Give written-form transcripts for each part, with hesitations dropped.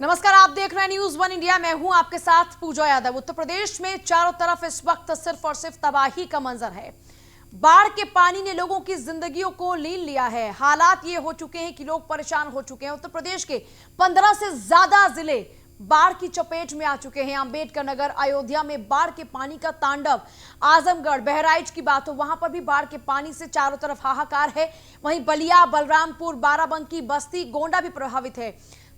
नमस्कार, आप देख रहे हैं न्यूज वन इंडिया। मैं हूं आपके साथ पूजा यादव। उत्तर प्रदेश में चारों तरफ इस वक्त सिर्फ और सिर्फ तबाही का मंजर है। बाढ़ के पानी ने लोगों की जिंदगियों को लीन लिया है। हालात ये हो चुके हैं कि लोग परेशान हो चुके हैं। उत्तर प्रदेश के 15 से ज्यादा जिले बाढ़ की चपेट में आ चुके हैं। अंबेडकर नगर, अयोध्या में बाढ़ के पानी का तांडव। आजमगढ़, बहराइच की बात हो, वहां पर भी बाढ़ के पानी से चारों तरफ हाहाकार है। वहीं बलिया, बलरामपुर, बाराबंकी, बस्ती, गोंडा भी प्रभावित है।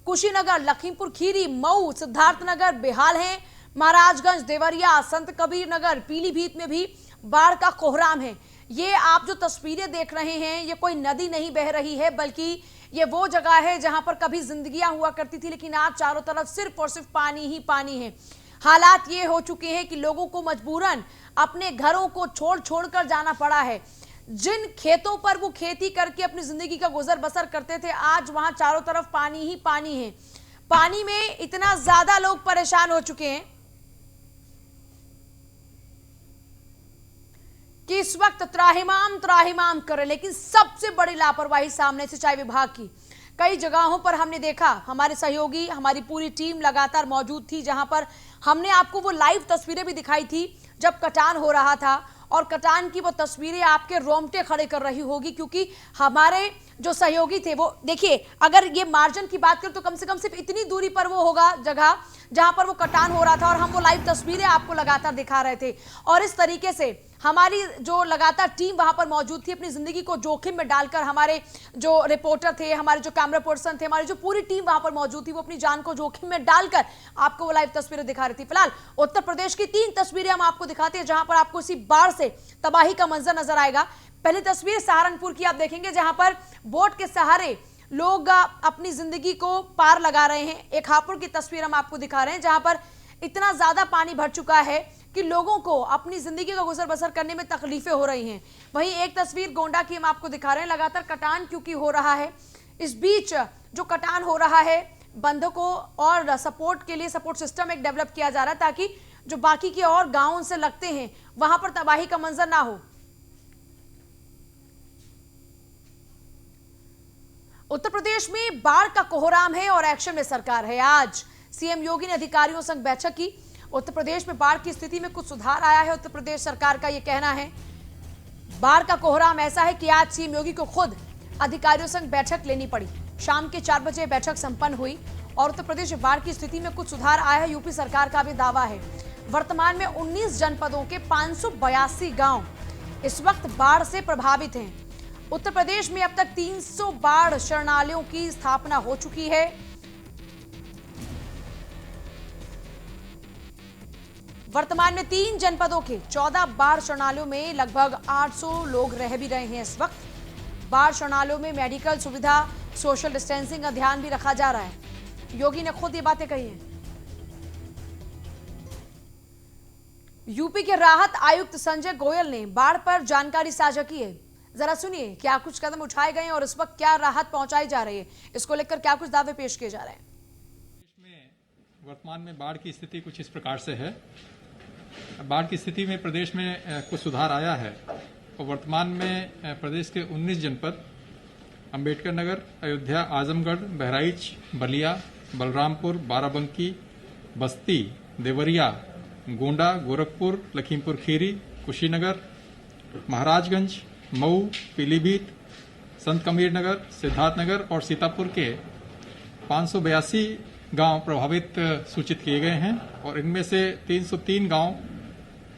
कुशीनगर, लखीमपुर खीरी, मऊ, सिद्धार्थनगर बेहाल हैं। महाराजगंज, देवरिया, संत कबीर नगर, पीलीभीत में भी बाढ़ का कोहराम है। ये आप जो तस्वीरें देख रहे हैं, ये कोई नदी नहीं बह रही है, बल्कि ये वो जगह है जहां पर कभी जिंदगियां हुआ करती थी, लेकिन आज चारों तरफ सिर्फ और सिर्फ पानी ही पानी है। हालात ये हो चुके हैं कि लोगों को मजबूरन अपने घरों को छोड़ छोड़कर जाना पड़ा है। जिन खेतों पर वो खेती करके अपनी जिंदगी का गुजर बसर करते थे, आज वहां चारों तरफ पानी ही पानी है। पानी में इतना ज्यादा लोग परेशान हो चुके हैं कि इस वक्त त्राहिमाम त्राहिमाम करे। लेकिन सबसे बड़ी लापरवाही सामने सिंचाई विभाग की। कई जगहों पर हमने देखा, हमारे सहयोगी, हमारी पूरी टीम लगातार मौजूद थी, जहां पर हमने आपको वो लाइव तस्वीरें भी दिखाई थी जब कटान हो रहा था। और कटान की वो तस्वीरें आपके रोंगटे खड़े कर रही होगी, क्योंकि हमारे जो सहयोगी थे वो, देखिए, अगर ये मार्जिन की बात करें तो कम से कम सिर्फ इतनी दूरी पर वो होगा जगह जहां पर वो कटान हो रहा था, और हम वो लाइव तस्वीरें आपको लगातार दिखा रहे थे। और इस तरीके से हमारी जो लगातार टीम वहां पर मौजूद थी, अपनी जिंदगी को जोखिम में डालकर, हमारे जो रिपोर्टर थे, हमारे जो कैमरा पर्सन थे, हमारी जो पूरी टीम वहां पर मौजूद थी, वो अपनी जान को जोखिम में डालकर आपको वो लाइव तस्वीरें दिखा रही थी। फिलहाल उत्तर प्रदेश की 3 तस्वीरें हम आपको दिखाते हैं, जहां पर आपको इसी बाढ़ से तबाही का मंजर नजर आएगा। पहली तस्वीर सहारनपुर की आप देखेंगे, जहां पर बोट के सहारे लोग अपनी जिंदगी को पार लगा रहे हैं। एक हापुड़ की तस्वीर हम आपको दिखा रहे हैं, जहां पर इतना ज्यादा पानी भर चुका है कि लोगों को अपनी जिंदगी का गुजर बसर करने में तकलीफें हो रही हैं। वहीं एक तस्वीर गोंडा की हम आपको दिखा रहे हैं। लगातार कटान क्योंकि हो रहा है, इस बीच जो कटान हो रहा है, बंधों को और सपोर्ट के लिए सपोर्ट सिस्टम एक डेवलप किया जा रहा है, ताकि जो बाकी के और गांवों से लगते हैं वहां पर तबाही का मंजर ना हो। उत्तर प्रदेश में बाढ़ का कोहराम है और एक्शन में सरकार है। आज सीएम योगी ने अधिकारियों संग बैठक की। उत्तर प्रदेश में बाढ़ की स्थिति में कुछ सुधार आया है, उत्तर प्रदेश सरकार का यह कहना है। बाढ़ का कोहराम ऐसा है कि आज सीएम योगी को खुद अधिकारियों संग बैठक लेनी पड़ी। शाम के 4 बजे बैठक संपन्न हुई और उत्तर प्रदेश में बाढ़ की स्थिति में कुछ सुधार आया है, यूपी सरकार का भी दावा है। वर्तमान में 19 जनपदों के 582 गांव इस वक्त बाढ़ से प्रभावित हैं। उत्तर प्रदेश में अब तक 300 बाढ़ शरणालयों की स्थापना हो चुकी है। वर्तमान में 3 जनपदों के 14 बाढ़ शरणालयों में लगभग 800 लोग रह भी रहे हैं। इस वक्त बाढ़ शरणालयों में मेडिकल सुविधा, सोशल डिस्टेंसिंग का ध्यान भी रखा जा रहा है। योगी ने खुद ये बातें कही हैं। यूपी के राहत आयुक्त संजय गोयल ने बाढ़ पर जानकारी साझा की है। जरा सुनिए क्या कुछ कदम उठाए गए हैं और इस वक्त क्या राहत पहुंचाई जा रही है, इसको लेकर क्या कुछ दावे पेश किए जा रहे हैं। वर्तमान में बाढ़ की स्थिति कुछ इस प्रकार से है। बाढ़ की स्थिति में प्रदेश में कुछ सुधार आया है और वर्तमान में प्रदेश के 19 जनपद अंबेडकर नगर, अयोध्या, आजमगढ़, बहराइच, बलिया, बलरामपुर, बाराबंकी, बस्ती, देवरिया, गोंडा, गोरखपुर, लखीमपुर खीरी, कुशीनगर, महाराजगंज, मऊ, पीलीभीत, संत कबीर नगर, सिद्धार्थनगर और सीतापुर के 582 गांव प्रभावित सूचित किए गए हैं और इनमें से 303 गांव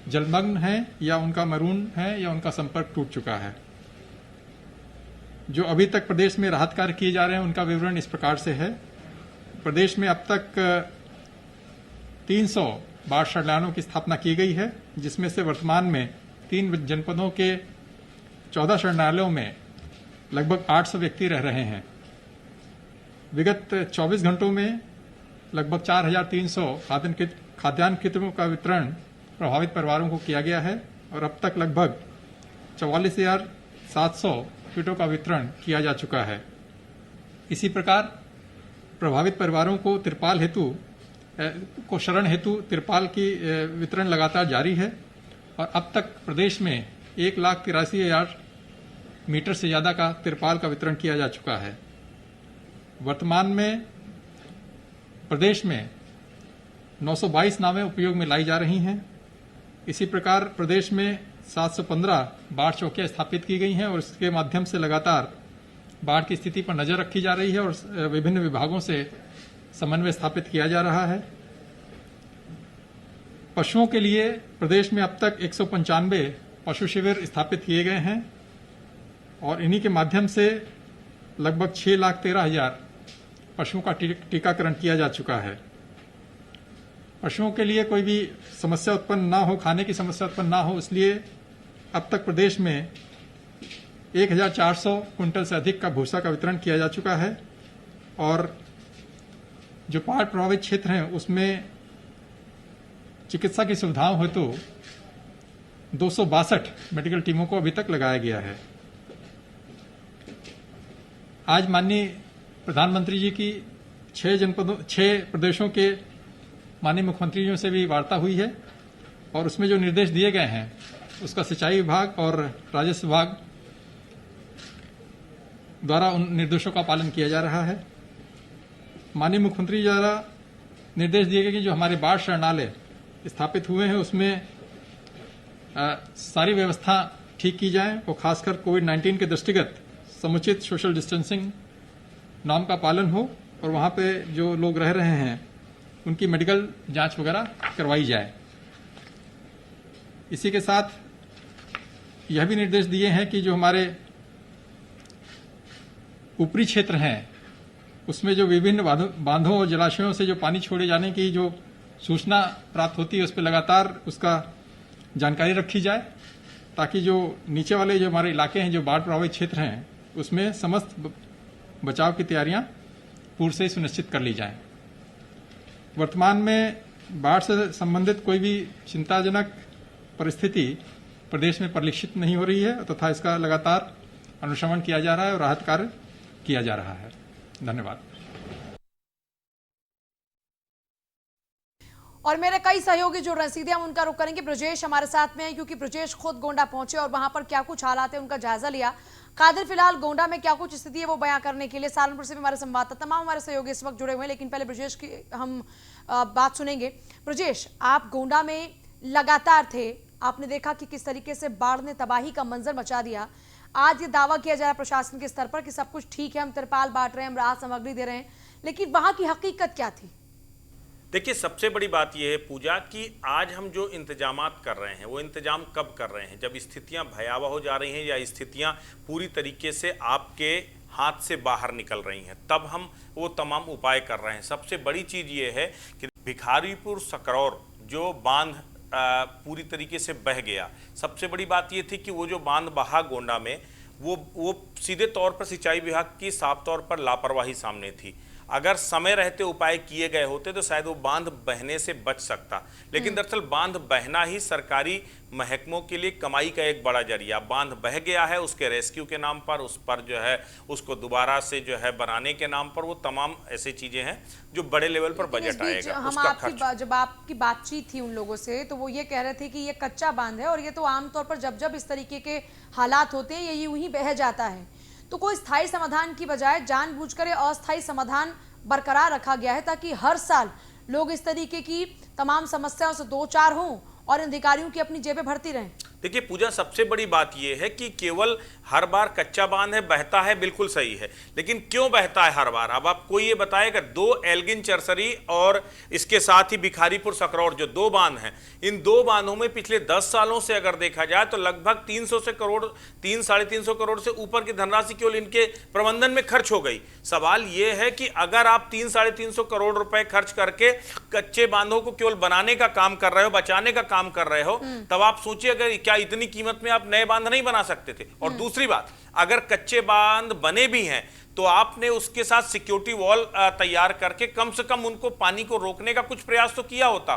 जलमग्न हैं या उनका मरून है या उनका संपर्क टूट चुका है। जो अभी तक प्रदेश में राहत कार्य किए जा रहे हैं उनका विवरण इस प्रकार से है। प्रदेश में अब तक 300 बाढ़ शरणालयों की स्थापना की गई है, जिसमें से वर्तमान में 3 जनपदों के 14 शरणालयों में लगभग 800 व्यक्ति रह रहे हैं। विगत 24 घंटों में लगभग 4300 खाद्यान्न किटों का वितरण प्रभावित परिवारों को किया गया है और अब तक लगभग 44,700 किटों का वितरण किया जा चुका है। इसी प्रकार प्रभावित परिवारों को तिरपाल हेतु शरण हेतु तिरपाल की वितरण लगातार जारी है और अब तक प्रदेश में 1,83,000 मीटर से ज्यादा का तिरपाल का वितरण किया जा चुका है। वर्तमान में प्रदेश में 922 नावें उपयोग में लाई जा रही हैं। इसी प्रकार प्रदेश में 715 बाढ़ चौकियां स्थापित की गई हैं और इसके माध्यम से लगातार बाढ़ की स्थिति पर नजर रखी जा रही है और विभिन्न विभागों से समन्वय स्थापित किया जा रहा है। पशुओं के लिए प्रदेश में अब तक 195 पशु शिविर स्थापित किए गए हैं और इन्हीं के माध्यम से लगभग 6,13,000 पशुओं का टीकाकरण किया जा चुका है। पशुओं के लिए कोई भी समस्या उत्पन्न ना हो, खाने की समस्या उत्पन्न ना हो, इसलिए अब तक प्रदेश में 1,400 कुंटल से अधिक का भूसा का वितरण किया जा चुका है और जो बाढ़ प्रभावित क्षेत्र हैं उसमें चिकित्सा की सुविधाओं हेतु 262 मेडिकल टीमों को अभी तक लगाया गया है। आज माननीय प्रधानमंत्री जी की 6 प्रदेशों के माननीय मुख्यमंत्रियों से भी वार्ता हुई है और उसमें जो निर्देश दिए गए हैं उसका सिंचाई विभाग और राजस्व विभाग द्वारा उन निर्देशों का पालन किया जा रहा है। माननीय मुख्यमंत्री द्वारा निर्देश दिए गए कि जो हमारे बाढ़ शरणालय स्थापित हुए हैं उसमें सारी व्यवस्था ठीक की जाए और खासकर कोविड-19 के दृष्टिगत समुचित सोशल डिस्टेंसिंग नॉर्म का पालन हो और वहां पे जो लोग रह रहे हैं उनकी मेडिकल जांच वगैरह करवाई जाए। इसी के साथ यह भी निर्देश दिए हैं कि जो हमारे ऊपरी क्षेत्र हैं उसमें जो विभिन्न बांधों और जलाशयों से जो पानी छोड़े जाने की जो सूचना प्राप्त होती है उस पर लगातार उसका जानकारी रखी जाए ताकि जो नीचे वाले जो हमारे इलाके हैं जो बाढ़ प्रभावित क्षेत्र हैं उसमें समस्त बचाव की तैयारियां पूर्व से ही सुनिश्चित कर ली जाएं। वर्तमान में बाढ़ से संबंधित कोई भी चिंताजनक परिस्थिति प्रदेश में परिलक्षित नहीं हो रही है तथा इसका लगातार अनुश्रवण किया जा रहा है और राहत कार्य किया जा रहा है। धन्यवाद। और मेरे कई सहयोगी जुड़ रहे हैं, सीधे हम उनका रुख करेंगे। ब्रजेश हमारे साथ में है क्योंकि ब्रजेश खुद गोंडा पहुंचे और वहां पर क्या कुछ हालात है उनका जायजा लिया। कादिर फिलहाल गोंडा में क्या कुछ स्थिति है वो बयां करने के लिए सहारनपुर से भी हमारे संवाददाता तमाम हमारे सहयोगी इस वक्त जुड़े हुए हैं, लेकिन पहले ब्रजेश की हम बात सुनेंगे। ब्रजेश, आप गोंडा में लगातार थे, आपने देखा कि किस तरीके से बाढ़ ने तबाही का मंजर मचा दिया। आज ये दावा किया जा रहा है प्रशासन के स्तर पर कि सब कुछ ठीक है, हम तिरपाल बांट रहे हैं, हम राहत सामग्री दे रहे हैं, लेकिन वहां की हकीकत क्या थी? देखिए, सबसे बड़ी बात यह है पूजा कि आज हम जो इंतजामात कर रहे हैं वो इंतजाम कब कर रहे हैं? जब स्थितियां भयावह हो जा रही हैं या स्थितियां पूरी तरीके से आपके हाथ से बाहर निकल रही हैं, तब हम वो तमाम उपाय कर रहे हैं। सबसे बड़ी चीज़ ये है कि भिखारीपुर सकरौर जो बांध पूरी तरीके से बह गया। सबसे बड़ी बात ये थी कि वो जो बांध बहा गोंडा में वो सीधे तौर पर सिंचाई विभाग की साफ तौर पर लापरवाही सामने थी। अगर समय रहते उपाय किए गए होते तो शायद वो बांध बहने से बच सकता, लेकिन दरअसल बांध बहना ही सरकारी महकमों के लिए कमाई का एक बड़ा जरिया। बांध बह गया है, उसके रेस्क्यू के नाम पर, उस पर जो है उसको दोबारा से जो है बनाने के नाम पर, वो तमाम ऐसी चीजें हैं जो बड़े लेवल पर बजट आएगा। उसका खर्च। जब आपकी बातचीत थी उन लोगों से तो वो ये कह रहे थे कि ये कच्चा बांध है और ये तो आमतौर पर जब जब इस तरीके के हालात होते हैं ये यूं ही बह जाता है। तो कोई स्थायी समाधान की बजाय जानबूझकर अस्थायी समाधान बरकरार रखा गया है ताकि हर साल लोग इस तरीके की तमाम समस्याओं से दो चार हों और अधिकारियों की अपनी जेबें भरती रहें। देखिए पूजा, सबसे बड़ी बात यह है कि केवल हर बार कच्चा बांध है, बहता है, बिल्कुल सही है, लेकिन क्यों बहता है हर बार? अब आपको ये बताएगा, 2 एल्गिन चरसरी और इसके साथ ही भिखारीपुर सकरौर जो 2 बांध हैं, इन 2 बांधों में पिछले 10 सालों से अगर देखा जाए तो लगभग 300-350 करोड़ से ऊपर की धनराशि केवल इनके प्रबंधन में खर्च हो गई। सवाल यह है कि अगर आप 300-350 करोड़ रुपए खर्च करके कच्चे बांधों को केवल बनाने का काम कर रहे हो, बचाने का काम कर रहे हो, तब आप सोचिए अगर क्या इतनी कीमत में आप नए बांध नहीं बना सकते थे? और दूसरी बात, अगर कच्चे बांध बने भी हैं तो आपने उसके साथ सिक्योरिटी वॉल तैयार करके कम से कम उनको पानी को रोकने का कुछ प्रयास तो किया होता।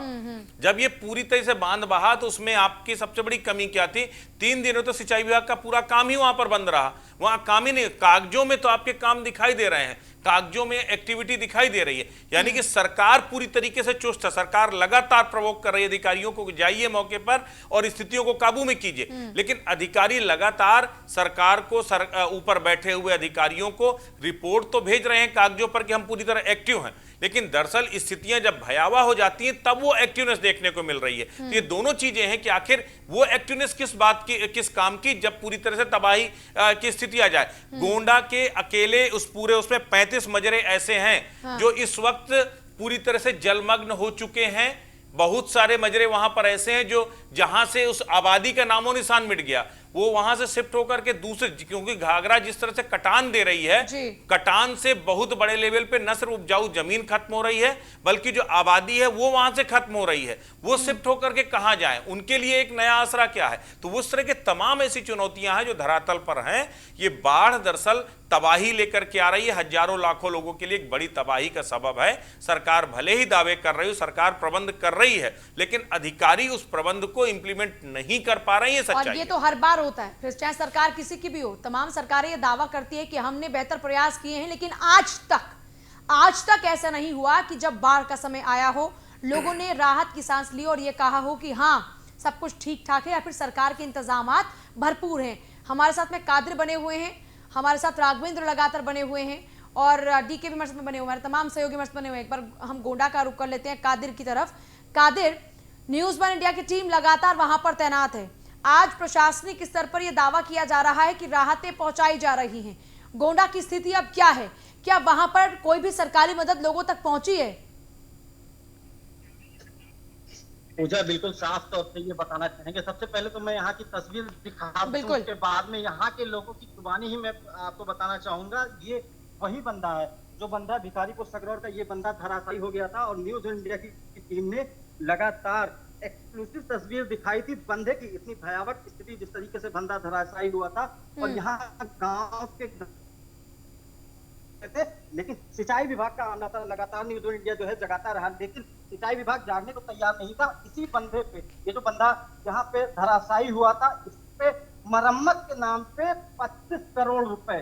जब ये पूरी तरह से बांध बहा तो उसमें आपकी सबसे बड़ी कमी क्या थी? 3 दिनों तो सिंचाई विभाग का पूरा काम ही वहां पर बंद रहा। वहां काम ही नहीं, कागजों में तो आपके काम दिखाई दे रहे हैं, कागजों में एक्टिविटी दिखाई दे रही है, यानी कि सरकार पूरी तरीके से चुस्त है। सरकार लगातार प्रवोक कर रही है अधिकारियों को, जाइए मौके पर और स्थितियों को काबू में कीजिए, लेकिन अधिकारी लगातार सरकार को ऊपर बैठे हुए अधिकारियों को रिपोर्ट तो भेज रहे हैं कागजों पर कि हम पूरी तरह एक्टिव हैं, लेकिन दरअसल स्थितियां जब भयावह हो जाती हैं तब वो एक्टिवनेस देखने को मिल रही है। तो ये दोनों चीजें हैं कि आखिर वो एक्टिवनेस किस बात की, किस काम की, जब पूरी तरह से तबाही की स्थिति आ जाए। गोंडा के अकेले उस पूरे उसमें 35 मजरे ऐसे हैं जो इस वक्त पूरी तरह से जलमग्न हो चुके हैं। बहुत सारे मजरे वहां पर ऐसे हैं जो जहां से उस आबादी का नामो निशान मिट गया, वो वहां से शिफ्ट होकर के दूसरे, क्योंकि घाघरा जिस तरह से कटान दे रही है, कटान से बहुत बड़े लेवल पे न सिर्फ उपजाऊ जमीन खत्म हो रही है बल्कि जो आबादी है वो वहां से खत्म हो रही है। वो शिफ्ट होकर के कहां जाएं, उनके लिए एक नया आसरा क्या है? तो उस तरह के तमाम ऐसी चुनौतियां हैं जो धरातल पर हैं। ये बाढ़ दरअसल तबाही लेकर के आ रही है, हजारों लाखों लोगों के लिए एक बड़ी तबाही का सबब है। सरकार भले ही दावे कर रही हो, सरकार प्रबंध कर रही है, लेकिन अधिकारी उस प्रबंध को इंप्लीमेंट नहीं कर पा रही है। सच्चाई और ये तो हर बार होता है, फिर चाहे सरकार किसी की भी हो। तमाम सरकारें ये दावा करती है कि हमने बेहतर प्रयास किए हैं, लेकिन आज तक ऐसा नहीं हुआ कि जब बाढ़ का समय आया हो लोगों ने राहत की सांस ली और ये कहा हो कि हाँ सब कुछ ठीक ठाक है या फिर सरकार के इंतजामात भरपूर हैं। हमारे साथ में कादिर बने हुए हैं, हमारे साथ राघवेंद्र लगातार बने हुए हैं और डीके भी हमारे साथ में बने हुए हैं, तमाम सहयोगी हमारे साथ बने हुए हैं। एक बार हम गोंडा का रुख कर लेते हैं कादिर की तरफ। कादिर, न्यूज़ वन इंडिया की टीम लगातार वहां पर तैनात है। आज प्रशासनिक स्तर पर यह दावा किया जा रहा है कि राहतें पहुंचाई जा रही हैं। गोंडा की स्थिति अब क्या है? क्या वहां पर कोई भी सरकारी मदद लोगों तक पहुंची है? पूजा, बिल्कुल साफ तौर से ये बताना चाहेंगे। सबसे पहले तो मैं यहाँ की तस्वीर दिखा दूं, उसके बाद में यहाँ के लोगों की जुबानी ही मैं आपको बताना चाहूंगा। ये वही बंदा है जो बंदा भिखारीपुर सगरौर का, ये बंदा धराशायी हो गया था और न्यूज इंडिया की टीम ने लगातार एक्सक्लूसिव तस्वीर दिखाई थी बंदे की। इतनी भयावह स्थिति, जिस तरीके से बंदा धराशायी हुआ था और यहाँ गांव के थे, लेकिन सिंचाई विभाग का आना था। लगातार न्यूज इंडिया जो है जगाता रहा, लेकिन सिंचाई विभाग जागने को तैयार नहीं था। इसी बंदे पे, ये जो बंदा यहाँ पे धराशायी हुआ था, इस पे मरम्मत के नाम पे 25 करोड़ रुपए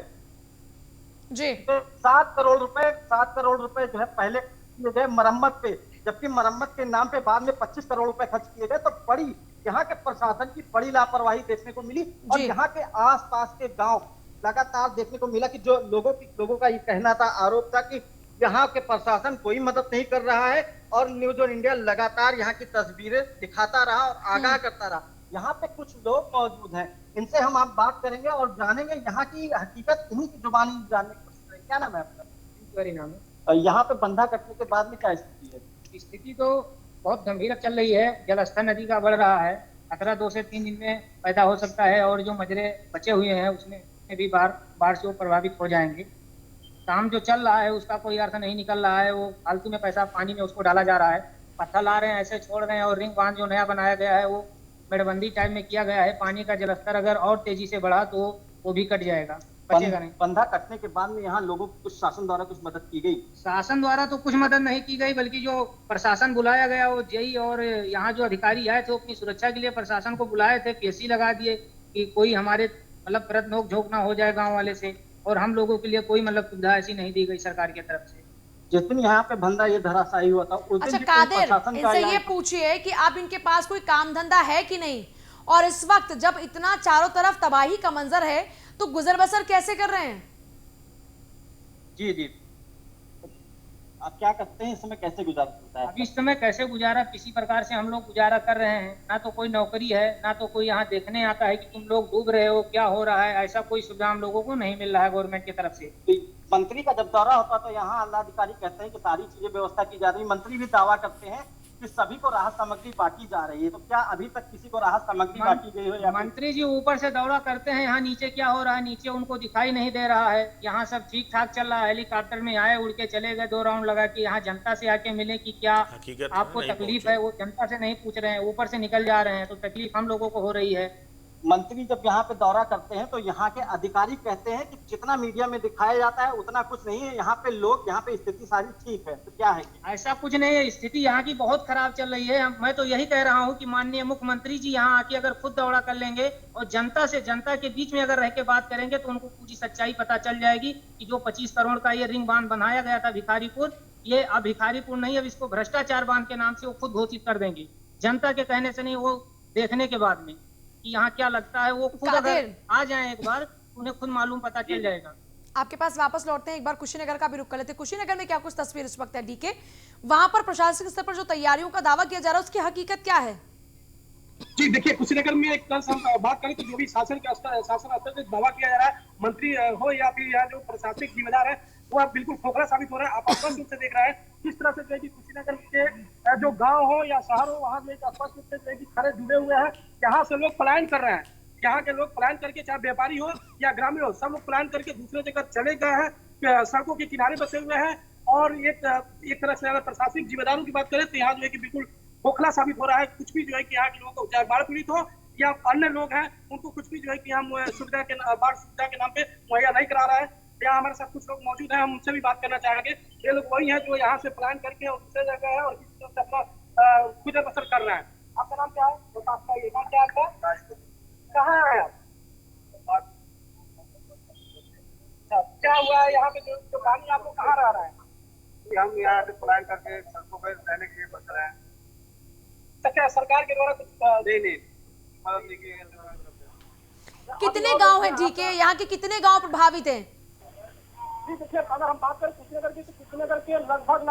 जी, 7 करोड़ रुपए जो है पहले किए गए मरम्मत पे, जबकि मरम्मत के नाम पे बाद में 25 करोड़ रुपए खर्च किए गए। तो बड़ी यहाँ के प्रशासन की बड़ी लापरवाही देखने को मिली और यहाँ के आसपास के गांव लगातार देखने को मिला कि जो लोगों का ये कहना था, आरोप था कि यहाँ के प्रशासन कोई मदद नहीं कर रहा है और न्यूज ऑन इंडिया लगातार यहाँ की तस्वीरें दिखाता रहा और आगाह करता रहा। यहाँ पे कुछ लोग मौजूद हैं, इनसे हम आप बात करेंगे और जानेंगे यहाँ की हकीकत, इन्हीं की जुबानी जानने की कोशिश करेंगे। क्या नाम है आपका? यहाँ पे बंधा कटने के बाद में क्या स्थिति है? स्थिति तो बहुत गंभीर चल रही है। जलस्तर नदी का बढ़ रहा है, खतरा 2 से 3 दिन में पैदा हो सकता है और जो मजरे बचे हुए हैं उसमें भी बाढ़ से वो प्रभावित हो जाएंगे। काम जो चल रहा है उसका कोई अर्थ नहीं निकल रहा है, वो फालतू में पैसा पानी में उसको डाला जा रहा है। पत्थर ला रहे हैं, ऐसे छोड़ रहे हैं और रिंग बांध जो नया बनाया गया है वो मेड़बंदी टाइप में किया गया है। पानी का जलस्तर अगर और तेजी से बढ़ा तो वो भी कट जाएगा, बचेगा नहीं। बंधा कटने के बाद में यहाँ लोगों को कुछ शासन द्वारा कुछ मदद की गई? शासन द्वारा तो कुछ मदद नहीं की गई, बल्कि जो प्रशासन बुलाया गया वो जेई और यहाँ जो अधिकारी आए थे अपनी सुरक्षा के लिए प्रशासन को बुलाए थे, पीएससी लगा दिए कि कोई हमारे मतलब परत नोक झोंक ना हो जाए गांव वाले से, और हम लोगों के लिए कोई मतलब सुविधा ऐसी नहीं दी गई सरकार की तरफ से। जितनी यहाँ पे बंदा ये धराशायी हुआ था, अच्छा कादिर, इनसे ये पूछिए कि अब इनके पास कोई काम धंधा है कि नहीं, और इस वक्त जब इतना चारों तरफ तबाही का मंजर है तो गुजर बसर कैसे कर रहे हैं? जी, आप क्या करते हैं इस समय, कैसे गुजारा होता है? अभी इस समय कैसे गुजारा, किसी प्रकार से हम लोग गुजारा कर रहे हैं। ना तो कोई नौकरी है, ना तो कोई यहाँ देखने आता है कि तुम लोग डूब रहे हो, क्या हो रहा है। ऐसा कोई सुविधा हम लोगों को नहीं मिल रहा है गवर्नमेंट की तरफ से। मंत्री का जब दौरा होता तो यहाँ जिलाधिकारी कहते हैं कि सारी चीजें व्यवस्था की जा रही है, मंत्री भी दावा करते हैं कि सभी को राहत सामग्री बांटी जा रही है। तो क्या अभी तक किसी को राहत सामग्री बांटी गई हो? या मंत्री जी ऊपर से दौरा करते हैं, यहाँ नीचे क्या हो रहा है नीचे उनको दिखाई नहीं दे रहा है। यहाँ सब ठीक ठाक चल रहा है, हेलीकॉप्टर में आए, उड़ के चले गए, 2 राउंड लगा के यहाँ जनता से आके मिले कि क्या आपको तकलीफ है, वो जनता से नहीं पूछ रहे हैं, ऊपर से निकल जा रहे हैं। तो तकलीफ हम लोगों को हो रही है। मंत्री जब यहाँ पे दौरा करते हैं तो यहाँ के अधिकारी कहते हैं कि जितना मीडिया में दिखाया जाता है उतना कुछ नहीं है, यहाँ पे लोग, यहाँ पे स्थिति सारी ठीक है। तो क्या है? ऐसा कुछ नहीं है, स्थिति यहाँ की बहुत खराब चल रही है। मैं तो यही कह रहा हूँ कि माननीय मुख्यमंत्री जी यहाँ आके अगर खुद दौरा कर लेंगे और जनता के बीच में अगर रह के बात करेंगे तो उनको पूरी सच्चाई पता चल जाएगी कि जो 25 करोड़ का ये रिंग बांध बनाया गया था भिखारीपुर, ये अब भिखारीपुर नहीं, अब इसको भ्रष्टाचार बांध के नाम से वो खुद घोषित कर देंगे। जनता के कहने से नहीं, वो देखने के बाद में कि यहाँ क्या लगता है, वो खुद अगर आ जाए एक बार उन्हें खुद मालूम पता चल जाएगा। आपके पास वापस लौटते हैं, एक बार कुशीनगर का भी रुख कर लेते हैं। कुशीनगर में क्या कुछ तस्वीर इस वक्त है डीके? वहां पर प्रशासनिक स्तर पर जो तैयारियों का दावा किया जा रहा है उसकी हकीकत क्या है? जी देखिए, कुशीनगर में एक कल हम बात करें तो जो भी शासन स्तर से दावा किया जा रहा है, मंत्री हो या फिर यहाँ जो प्रशासनिक जिम्मेदार है, वो अब बिल्कुल खोखला साबित हो रहा है। आप स्पष्ट रूप से देख रहे हैं किस तरह से जो है कि कुशीनगर के जो गांव हो या शहर हो, वहां में स्पष्ट रूप से जो है कि खड़े डूबे हुए हैं। यहाँ से लोग पलायन कर रहे हैं, यहाँ के लोग पलायन करके, चाहे व्यापारी हो या ग्रामीण हो, सब लोग पलायन करके दूसरे जगह चले गए हैं, सड़कों के किनारे बसे हुए हैं। और एक तरह से अगर प्रशासनिक जिम्मेदारों की बात करें तो यहाँ जो है कि बिल्कुल खोखला साबित हो रहा है। कुछ भी जो है कि यहाँ के लोगों को, चाहे बाढ़ पीड़ित हो या अन्य लोग हैं, उनको कुछ भी जो है कि हम बाढ़ सुविधा के नाम पे मुहैया नहीं करा रहा है। यहाँ हमारे साथ कुछ लोग मौजूद हैं, हम उनसे भी बात करना चाहेंगे। ये लोग वही हैं जो यहाँ से प्लान करके और दूसरे जगह है और इस तरह से अपना गुजर बसर कर रहे हैं। आपका नाम क्या है? नाम क्या है आपका? कहाँ है आप? क्या हुआ है यहाँ पे जो पानी आपको कहाँ रह रहा है? हम यहाँ से प्लान करके सड़कों पर रहने के लिए बच रहे हैं। क्या सरकार के द्वारा कुछ नहीं कितने गांव हैं डीके? यहाँ के कितने गांव प्रभावित हैं? जी देखिए, अगर हम बात करें कुशीनगर की तो कुशीनगर के लगभग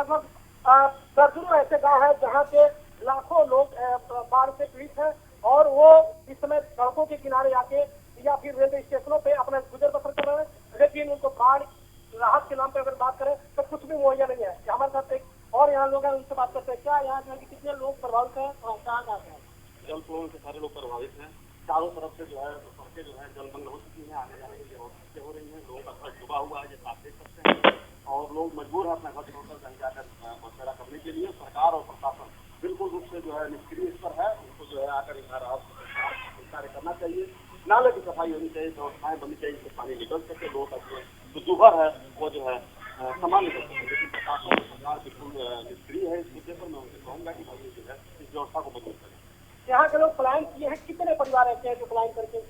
दर्जनों ऐसे गांव हैं जहाँ के लाखों लोग बाढ़ से पीड़ित हैं और वो इस समय सड़कों के किनारे आके या फिर रेलवे स्टेशनों पे अपना गुजर बसर कर रहे हैं। लेकिन उनको बाढ़ राहत के नाम पे अगर बात करें तो कुछ भी मुहैया नहीं है। हमारे साथ एक और यहाँ लोग हैं, उनसे बात करते हैं। क्या यहाँ जो कितने लोग प्रभावित हैं और कहाँ कहाँ हैं? जल फ्लो से सारे लोग प्रभावित हैं। चारों तरफ से जो है सड़कें जो है जलमग्न हो चुकी हैं, आने जाने के लिए दिक्कतें हो रही हैं। लोगों का घर डूबा हुआ है, जैसा आप देख सकते हैं, और लोग मजबूर हैं अपना घर छोड़कर कहीं जाकर बसेरा करने के लिए। सरकार और प्रशासन बिल्कुल रूप से जो है निष्क्रिय इस पर है। उनको जो है आकर यहाँ राहत कार्य करना चाहिए, नाले की सफाई होनी चाहिए, व्यवस्थाएं बननी चाहिए जिससे पानी निकल सके, लोगों का जो दुहर है वो जो है सामान्य कर सके। लेकिन प्रशासन और सरकार बिल्कुल निष्क्रिय है इस मुद्दे पर। मैं उनसे कहूँगा कि भाई जो है इस व्यवस्था को बदल करें। यहाँ के लोग पलायन किए हैं, कितने परिवार ऐसे हैं जो पलायन करके?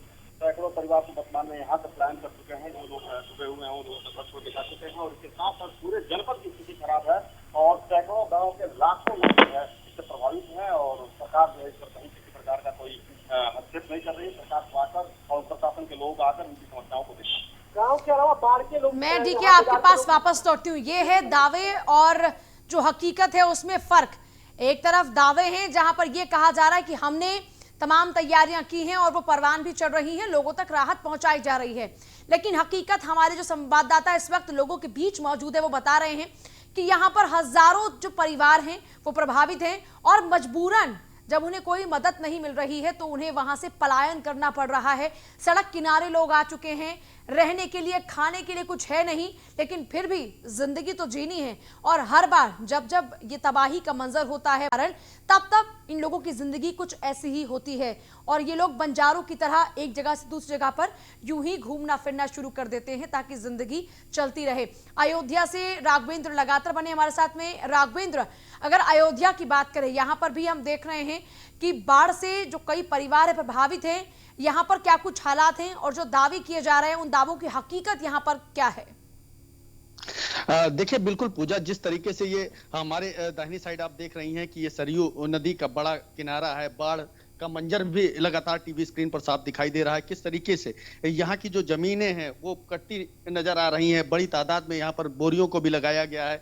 सैकड़ों परिवार को वर्तमान में यहाँ तक पलायन कर चुके हैं। जो लोग डूबे हुए हैं वो लोग घर छोड़ के जा चुके हैं और इसके साथ साथ पूरे जनपद की स्थिति खराब है और सैकड़ों गाँव के लाखों लोग जो है इससे प्रभावित हैं और सरकार जो है इस पर कहीं किसी प्रकार का कोई हस्तक्षेप नहीं कर रही है। सरकार को आकर और प्रशासन के लोग आकर उनकी समस्याओं को देखें। गाँव के अलावा बाढ़ के लोग, मैं डीके आपके पास वापस लौटती हूँ। ये है दावे और जो हकीकत है उसमें फर्क। एक तरफ दावे हैं जहां पर यह कहा जा रहा है कि हमने तमाम तैयारियां की हैं और वो परवान भी चढ़ रही हैं, लोगों तक राहत पहुंचाई जा रही है। लेकिन हकीकत, हमारे जो संवाददाता इस वक्त लोगों के बीच मौजूद है वो बता रहे हैं कि यहां पर हजारों जो परिवार हैं वो प्रभावित हैं और मजबूरन जब उन्हें कोई मदद नहीं मिल रही है तो उन्हें वहां से पलायन करना पड़ रहा है। सड़क किनारे लोग आ चुके हैं, रहने के लिए, खाने के लिए कुछ है नहीं, लेकिन फिर भी जिंदगी तो जीनी है। और हर बार जब जब ये तबाही का मंजर होता है तब तब इन लोगों की जिंदगी कुछ ऐसी ही होती है और ये लोग बंजारों की तरह एक जगह से दूसरी जगह पर यूं ही घूमना फिरना शुरू कर देते हैं ताकि जिंदगी चलती रहे। अयोध्या से राघवेंद्र लगातार बने हमारे साथ में। राघवेंद्र, अगर अयोध्या की बात करें, यहाँ पर भी हम देख रहे हैं कि बाढ़ से जो कई परिवार है प्रभावित हैं, यहाँ पर क्या कुछ हालात हैं और जो दावे किए जा रहे हैं उन दावों की हकीकत यहाँ पर क्या है? देखिए, बिल्कुल पूजा, जिस तरीके से ये हमारे दाहिनी साइड आप देख रही हैं कि ये सरयू नदी का बड़ा किनारा है, बाढ़ का मंजर भी लगातार टीवी स्क्रीन पर साफ दिखाई दे रहा है। किस तरीके से यहाँ की जो जमीनें हैं वो कटती नजर आ रही हैं। बड़ी तादाद में यहाँ पर बोरियों को भी लगाया गया है,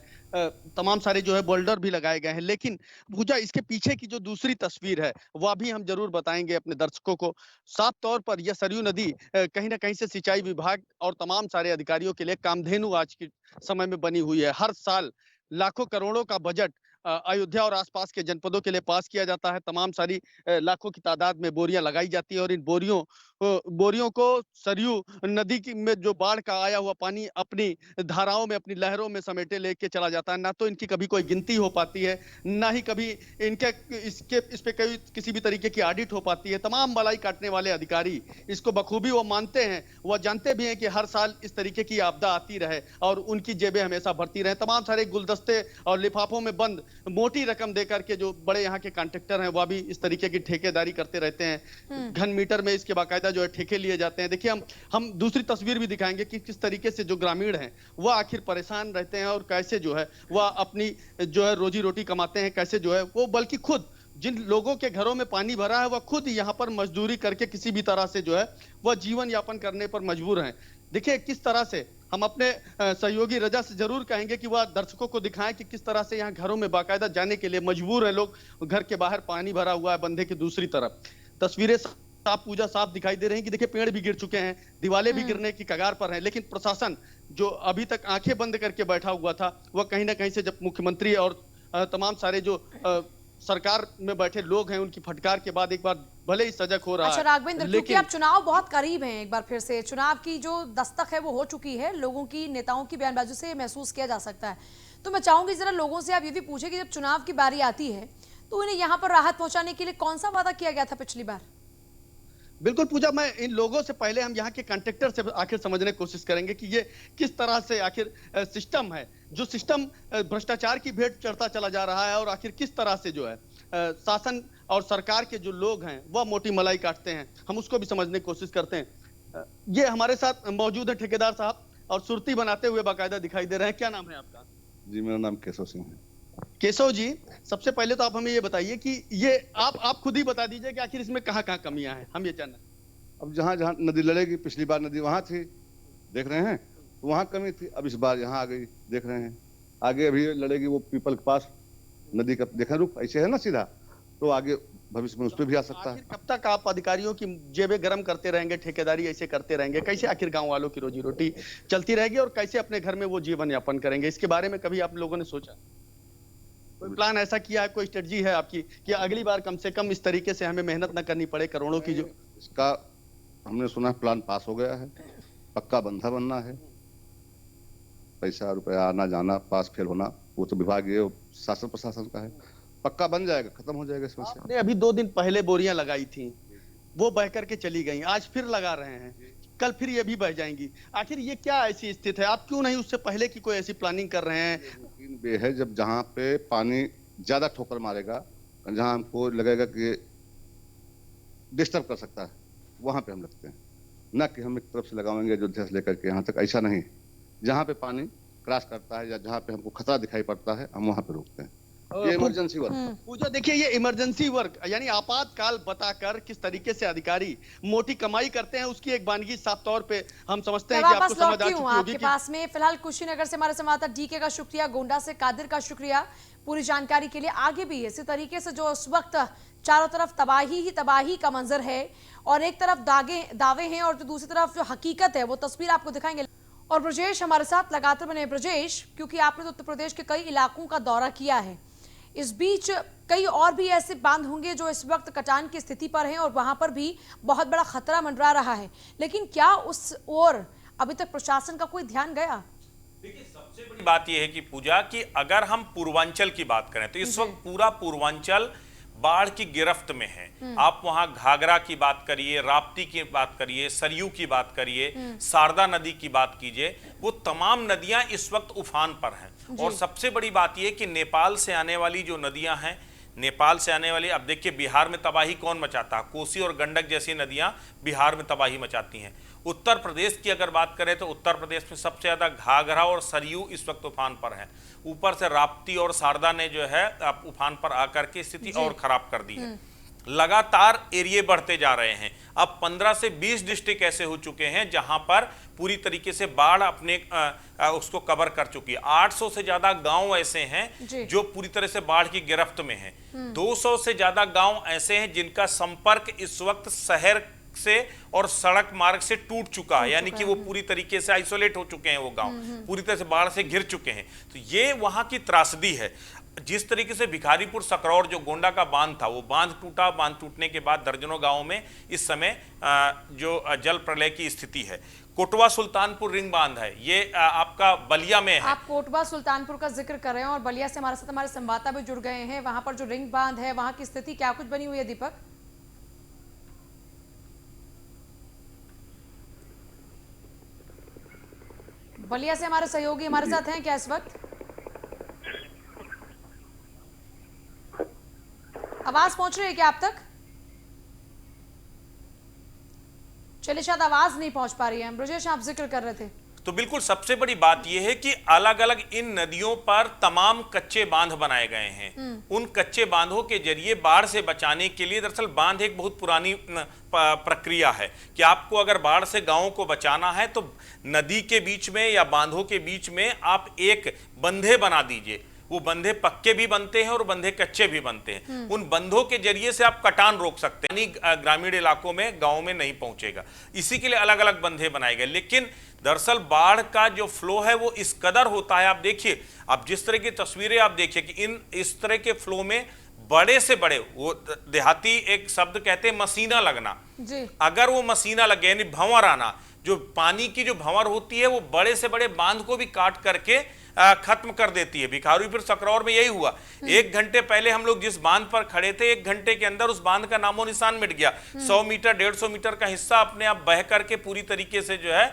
तमाम सारे जो है बोल्डर भी लगाए गए हैं। लेकिन पूजा, इसके पीछे की जो दूसरी तस्वीर है वह भी हम जरूर बताएंगे अपने दर्शकों को। साफ तौर पर यह सरयू नदी कहीं ना कहीं से सिंचाई विभाग और तमाम सारे अधिकारियों के लिए कामधेनु आज के समय में बनी हुई है। हर साल लाखों करोड़ों का बजट अयोध्या और आसपास के जनपदों के लिए पास किया जाता है। तमाम सारी लाखों की तादाद में बोरियां लगाई जाती है और इन बोरियों को सरयू नदी की में जो बाढ़ का आया हुआ पानी अपनी धाराओं में, अपनी लहरों में समेटे लेके चला जाता है। ना तो इनकी कभी कोई गिनती हो पाती है, ना ही कभी इस पे किसी भी तरीके की ऑडिट हो पाती है। तमाम मलाई काटने वाले अधिकारी इसको बखूबी वो मानते हैं, वह जानते भी हैं कि हर साल इस तरीके की आपदा आती रहे और उनकी जेबें हमेशा भरती रहे। तमाम सारे गुलदस्ते और लिफाफों में बंद मोटी रकम देकर के जो बड़े यहाँ के कॉन्ट्रैक्टर हैं वह भी इस तरीके की ठेकेदारी करते रहते हैं। घन मीटर में इसके बाकायदा जो है ठेके लिए जाते हैं। देखिए, हम दूसरी तस्वीर भी दिखाएंगे कि किस तरीके से जो ग्रामीण हैं वह आखिर परेशान रहते हैं और कैसे जो है वह अपनी जो है रोजी रोटी कमाते हैं, कैसे जो है वो, बल्कि खुद जिन लोगों के घरों में पानी भरा है वह खुद यहाँ पर मजदूरी करके किसी भी तरह से जो है वह जीवन यापन करने पर मजबूर हैं। देखिए किस तरह से हम अपने सहयोगी रजा से जरूर कहेंगे कि वह दर्शकों को दिखाएं कि किस तरह से यहाँ घरों में बाकायदा जाने के लिए मजबूर है लोग। घर के बाहर पानी भरा हुआ है बंधे की दूसरी तरफ। तस्वीरें साफ पूजा साफ दिखाई दे रही हैं कि देखिए पेड़ भी गिर चुके हैं, दीवारें भी गिरने की कगार पर हैं, लेकिन प्रशासन जो अभी तक आंखें बंद करके बैठा हुआ था वह कहीं ना कहीं से जब मुख्यमंत्री और तमाम सारे जो सरकार में बैठे लोग हैं उनकी फटकार के बाद एक बार भले ही सजग हो रहा अच्छा है। राघवेंद्र, क्योंकि अब चुनाव बहुत करीब हैं, एक बार फिर से चुनाव की जो दस्तक है वो हो चुकी है, लोगों की नेताओं की बयानबाजी से महसूस किया जा सकता है। तो मैं चाहूंगी जरा लोगों से आप ये भी पूछे कि जब चुनाव की बारी आती है तो इन्हें यहाँ पर राहत पहुंचाने के लिए कौन सा वादा किया गया था पिछली बार? बिल्कुल पूजा, मैं इन लोगों से पहले हम यहाँ के कंट्रैक्टर से आखिर समझने की कोशिश करेंगे कि ये किस तरह से आखिर सिस्टम है, जो सिस्टम भ्रष्टाचार की भेंट चढ़ता चला जा रहा है और आखिर किस तरह से जो है शासन और सरकार के जो लोग हैं वह मोटी मलाई काटते हैं, हम उसको भी समझने की कोशिश करते हैं। ये हमारे साथ मौजूद है ठेकेदार साहब और सुर्ती बनाते हुए बाकायदा दिखाई दे रहे हैं। क्या नाम है आपका? जी मेरा नाम केशव सिंह है। केशव जी, सबसे पहले तो आप हमें ये बताइए कि ये आप खुद ही बता दीजिए कि आखिर इसमें कहाँ कहाँ कमियां हैं, हम ये जानना। अब जहाँ जहाँ नदी लड़ेगी, पिछली बार नदी वहाँ थी देख रहे हैं तो वहाँ कमी थी, अब इस बार यहाँ आ गई देख रहे हैं। आगे अभी लड़ेगी वो पीपल के पास नदी का देखा रुख ऐसे है ना सीधा, तो आगे भविष्य में उस पर भी आ सकता है। कब तक आप अधिकारियों की जेबें गर्म करते रहेंगे, ठेकेदारी ऐसे करते रहेंगे? कैसे आखिर गांव वालों की रोजी रोटी चलती रहेगी और कैसे अपने घर में वो जीवन यापन करेंगे? इसके बारे में कभी आप लोगों ने सोचा, कोई प्लान ऐसा किया है, कोई स्ट्रेटजी है आपकी कि अगली बार कम से कम इस तरीके से हमें मेहनत न करनी पड़े करोड़ों की? जो इसका हमने सुना प्लान पास हो गया है, पक्का बंधा बनना है, पैसा रुपया आना जाना पास फेल होना वो तो विभागीय शासन प्रशासन का है, पक्का बन जाएगा, खत्म हो जाएगा समस्या। आपने अभी 2 दिन पहले बोरियां लगाई थी, वो बह करके चली गई, आज फिर लगा रहे हैं, कल फिर ये भी बह जाएंगी। आखिर ये क्या ऐसी स्थिति है? आप क्यों नहीं उससे पहले की कोई ऐसी प्लानिंग कर रहे हैं? ये है जब जहाँ पे पानी ज्यादा ठोकर मारेगा, जहाँ हमको लगेगा कि डिस्टर्ब कर सकता है, वहां पे हम लगते हैं, ना कि हम एक तरफ से लगाएंगे अयोध्या से लेकर के यहाँ तक, ऐसा नहीं। जहाँ पे पानी क्रॉस करता है या जहाँ पे हमको खतरा दिखाई पड़ता है हम वहां पे रोकते हैं। ये इमरजेंसी वर्क। पूजा देखिए, ये इमरजेंसी वर्क यानी आपातकाल बताकर किस तरीके से अधिकारी मोटी कमाई करते हैं उसकी एक वानगी साफ तौर पे हम समझते हैं कि आपको समझ आ चुकी होगी। आपके पास में फिलहाल कुशीनगर से हमारे संवाददाता डीके का शुक्रिया, गोंडा से कादिर का शुक्रिया पूरी जानकारी के लिए। आगे भी इसी तरीके से जो उस वक्त चारों तरफ तबाही ही तबाही का मंजर है और एक तरफ दावे हैं और जो दूसरी तरफ जो हकीकत है वो तस्वीर आपको दिखाएंगे। और ब्रजेश हमारे साथ लगातार बने। ब्रजेश, क्योंकि आपने तो उत्तर प्रदेश के कई इलाकों का दौरा किया है, इस बीच कई और भी ऐसे बांध होंगे जो इस वक्त कटान की स्थिति पर हैं और वहां पर भी बहुत बड़ा खतरा मंडरा रहा है, लेकिन क्या उस ओर अभी तक प्रशासन का कोई ध्यान गया? देखिए, सबसे बड़ी बात यह है कि पूजा कि अगर हम पूर्वांचल की बात करें तो इस वक्त पूरा पूर्वांचल बाढ़ की गिरफ्त में है। आप वहां घाघरा की बात करिए, राप्ती की बात करिए, सरयू की बात करिए, शारदा नदी की बात कीजिए, वो तमाम नदियां इस वक्त उफान पर हैं। और सबसे बड़ी बात यह कि नेपाल से आने वाली जो नदियां हैं, नेपाल से आने वाली, अब देखिए बिहार में तबाही कौन मचाता है? कोसी और गंडक जैसी नदियां बिहार में तबाही मचाती हैं। उत्तर प्रदेश की अगर बात करें तो उत्तर प्रदेश में सबसे ज्यादा घाघरा और सरयू इस वक्त उफान पर है। ऊपर से राप्ती और शारदा ने जो है उफान पर आकर के स्थिति और खराब कर दी है। लगातार एरिए बढ़ते जा रहे हैं। अब 15 से 20 डिस्ट्रिक्ट ऐसे हो चुके हैं जहां पर पूरी तरीके से बाढ़ अपने उसको कवर कर चुकी है। 800 से ज्यादा गांव ऐसे हैं जो पूरी तरह से बाढ़ की गिरफ्त में हैं। 200 से ज्यादा गांव ऐसे हैं जिनका संपर्क इस वक्त शहर से और सड़क मार्ग से टूट चुका है, यानी कि वो पूरी तरीके से आइसोलेट हो चुके हैं, वो गांव पूरी तरह से बाढ़ से घिर चुके हैं। तो ये वहां की त्रासदी है। जिस तरीके से भिखारीपुर सकरौर जो गोंडा का बांध था, वो बांध टूटा, बांध टूटने के बाद दर्जनों गांवों में इस समय जो जल प्रलय की स्थिति है। कोटवा सुल्तानपुर रिंग बांध है, ये आपका बलिया में है। आप कोटवा सुल्तानपुर का जिक्र कर रहे हैं और बलिया से हमारे साथ हमारे संवाददाता भी जुड़ गए हैं। वहां पर जो रिंग बांध है वहां की स्थिति क्या कुछ बनी हुई है दीपक? बलिया से हमारे सहयोगी हमारे साथ हैं क्या इस वक्त? आवाज पहुंच रही है क्या आप तक? चलिए, शायद आवाज नहीं पहुंच पा रही है। ब्रजेश, आप जिक्र कर रहे थे। तो बिल्कुल सबसे बड़ी बात यह है कि अलग अलग इन नदियों पर तमाम कच्चे बांध बनाए गए हैं। उन कच्चे बांधों के जरिए बाढ़ से बचाने के लिए, दरअसल बांध एक बहुत पुरानी प्रक्रिया है कि आपको अगर बाढ़ से गांवों को बचाना है तो नदी के बीच में या बांधों के बीच में आप एक बंधे बना दीजिए। वो बंधे पक्के भी बनते हैं और बंधे कच्चे भी बनते हैं। उन बंधों के जरिए से आप कटान रोक सकते हैं, यानी ग्रामीण इलाकों में, गांव में नहीं पहुंचेगा। इसी के लिए अलग अलग बंधे बनाए गए। लेकिन दरअसल बाढ़ का जो फ्लो है वो इस कदर होता है, आप देखिए, आप जिस तरह की तस्वीरें आप देखिए कि इस तरह के फ्लो में बड़े से बड़े, वो देहाती एक शब्द कहते हैं मसीना लगना जी। अगर वो मसीना लगे यानी भंवर आना, जो पानी की जो भंवर होती है वो बड़े से बड़े बांध को भी काट करके खत्म कर देती है। भिखारीपुर सकरौर में यही हुआ। 1 घंटे पहले हम लोग जिस बांध पर खड़े थे, 1 घंटे के अंदर उस बांध का नामो निशान मिट गया। 100 मीटर 150 मीटर का हिस्सा अपने आप बह करके पूरी तरीके से जो है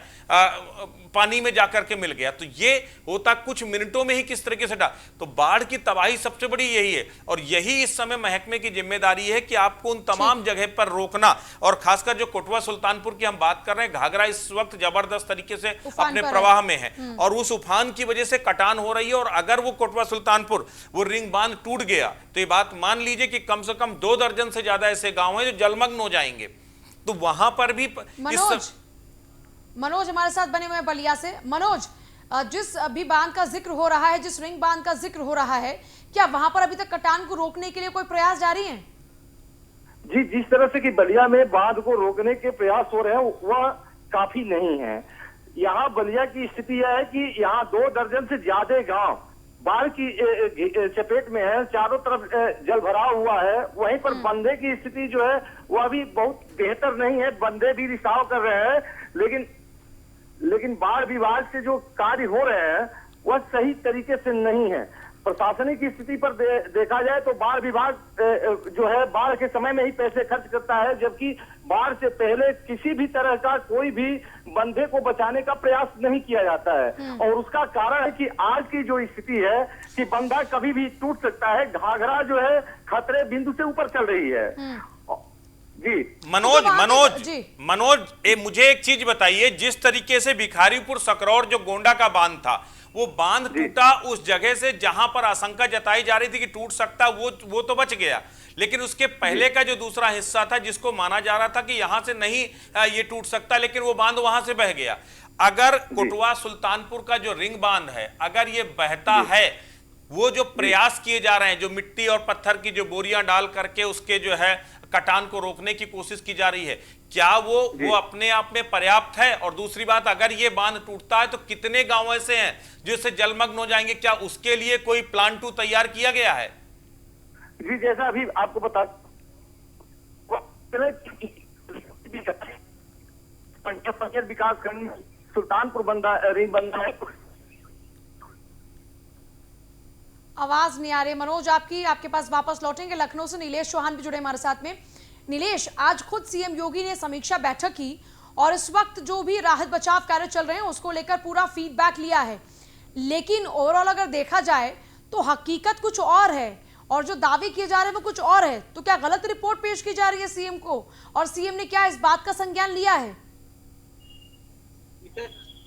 पानी में जाकर के मिल गया। तो ये होता कुछ मिनटों में ही किस तरीके से तो बाढ़ की तबाही सबसे बड़ी यही है, और यही इस समय महकमे की जिम्मेदारी है कि आपको उन तमाम जगह पर रोकना। और खासकर जो कोटवा सुल्तानपुर की हम बात कर रहे हैं, घाघरा इस वक्त जबरदस्त तरीके से अपने प्रवाह में है और उस उफान की वजह से कटान हो रही है। और अगर वो कोटवा सुल्तानपुर वो रिंग बांध टूट गया तो ये बात मान लीजिए कि कम से कम 2 दर्जन से ज्यादा ऐसे गांव हैं जो जलमग्न हो जाएंगे। तो वहां पर भी मनोज हमारे साथ बने हुए हैं बलिया से। मनोज, जिस अभी बांध का जिक्र हो रहा है, जिस रिंग बांध का जिक्र हो रहा है, क्या वहां पर अभी तक कटान को रोकने के लिए कोई प्रयास जारी है? जी, जिस तरह से कि बलिया में बांध को रोकने के प्रयास हो रहे हैं वह काफी नहीं है। यहाँ बलिया की स्थिति यह है कि यहाँ 2 दर्जन से ज्यादा गांव बाढ़ की चपेट में है, चारों तरफ जल भराव हुआ है। वहीं पर बंधे की स्थिति जो है वह अभी बहुत बेहतर नहीं है, बंधे भी रिसाव कर रहे हैं, लेकिन बाढ़ विभाग से जो कार्य हो रहे हैं वह सही तरीके से नहीं है। प्रशासनिक स्थिति पर देखा जाए तो बाढ़ विभाग जो है बाढ़ के समय में ही पैसे खर्च करता है, जबकि बाढ़ से पहले किसी भी तरह का कोई भी बंधे को बचाने का प्रयास नहीं किया जाता है। और उसका कारण है कि आज की जो स्थिति है कि बंधा कभी भी टूट सकता है। घाघरा जो है खतरे बिंदु से ऊपर चल रही है। जी मनोज, मुझे एक चीज बताइए, जिस तरीके से भिखारीपुर सकरौर जो गोंडा का बांध था, वो बांध टूटा उस जगह से जहां पर आशंका जताई जा रही थी कि टूट सकता, वो तो बच गया। लेकिन उसके पहले का जो दूसरा हिस्सा था जिसको माना जा रहा था कि यहां से नहीं ये टूट सकता, लेकिन वो बांध वहां से बह गया। अगर कोटवा सुल्तानपुर का जो रिंग बांध है अगर ये बहता है, वो जो प्रयास किए जा रहे हैं, जो मिट्टी और पत्थर की जो बोरियां डाल करके उसके जो है कटान को रोकने की कोशिश की जा रही है, क्या वो अपने आप में पर्याप्त है? और दूसरी बात, अगर ये बांध टूटता है तो कितने गांव ऐसे हैं जो इससे जलमग्न हो जाएंगे? क्या उसके लिए कोई प्लान 2 तैयार किया गया है? जी, जैसा अभी आपको बता पंचायत विकास खंड सुल्तानपुर बंदा रिंग बंदा है। आवाज नहीं आ रही मनोज आपके पास वापस लौटेंगे। लखनऊ से नीलेश चौहान भी जुड़े हमारे साथ में। नीलेश, आज खुद सीएम योगी ने समीक्षा बैठक की और इस वक्त जो भी राहत बचाव कार्य चल रहे हैं उसको लेकर पूरा फीडबैक लिया है, लेकिन ओवरऑल अगर देखा जाए तो हकीकत कुछ और है और जो दावे किए जा रहे हैं वो कुछ और है। तो क्या गलत रिपोर्ट पेश की जा रही है सीएम को, और सीएम ने क्या इस बात का संज्ञान लिया है?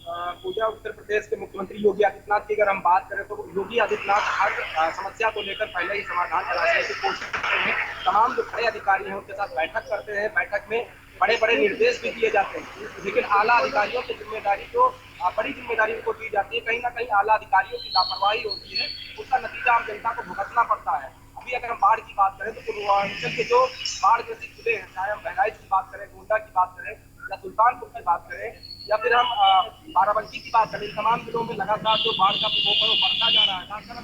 पूजा, उत्तर प्रदेश के मुख्यमंत्री योगी आदित्यनाथ की अगर हम बात करें तो योगी आदित्यनाथ हर समस्या को लेकर पहले ही समाधान तलाशने की कोशिश करते हैं। तमाम जो बड़े अधिकारी हैं उनके साथ बैठक करते हैं। बैठक में बड़े बड़े निर्देश भी दिए जाते हैं, लेकिन आला अधिकारियों की जिम्मेदारी जो बड़ी जिम्मेदारी उनको दी जाती है, कहीं ना कहीं आला अधिकारियों की लापरवाही होती है, उसका नतीजा आम जनता को भुगतना पड़ता है। अभी अगर हम बाढ़ की बात करें तो पूर्वांचल के जो बाढ़ ग्रसित जिले हैं, चाहे हम बहराइच की बात करें, गोंडा की बात करें या सुल्तानपुर की बात करें या फिर हम बाराबंकी की बात करें, तमाम जिलों में लगातार जो बाढ़ का प्रकोप है वो बढ़ता जा रहा है। खासकर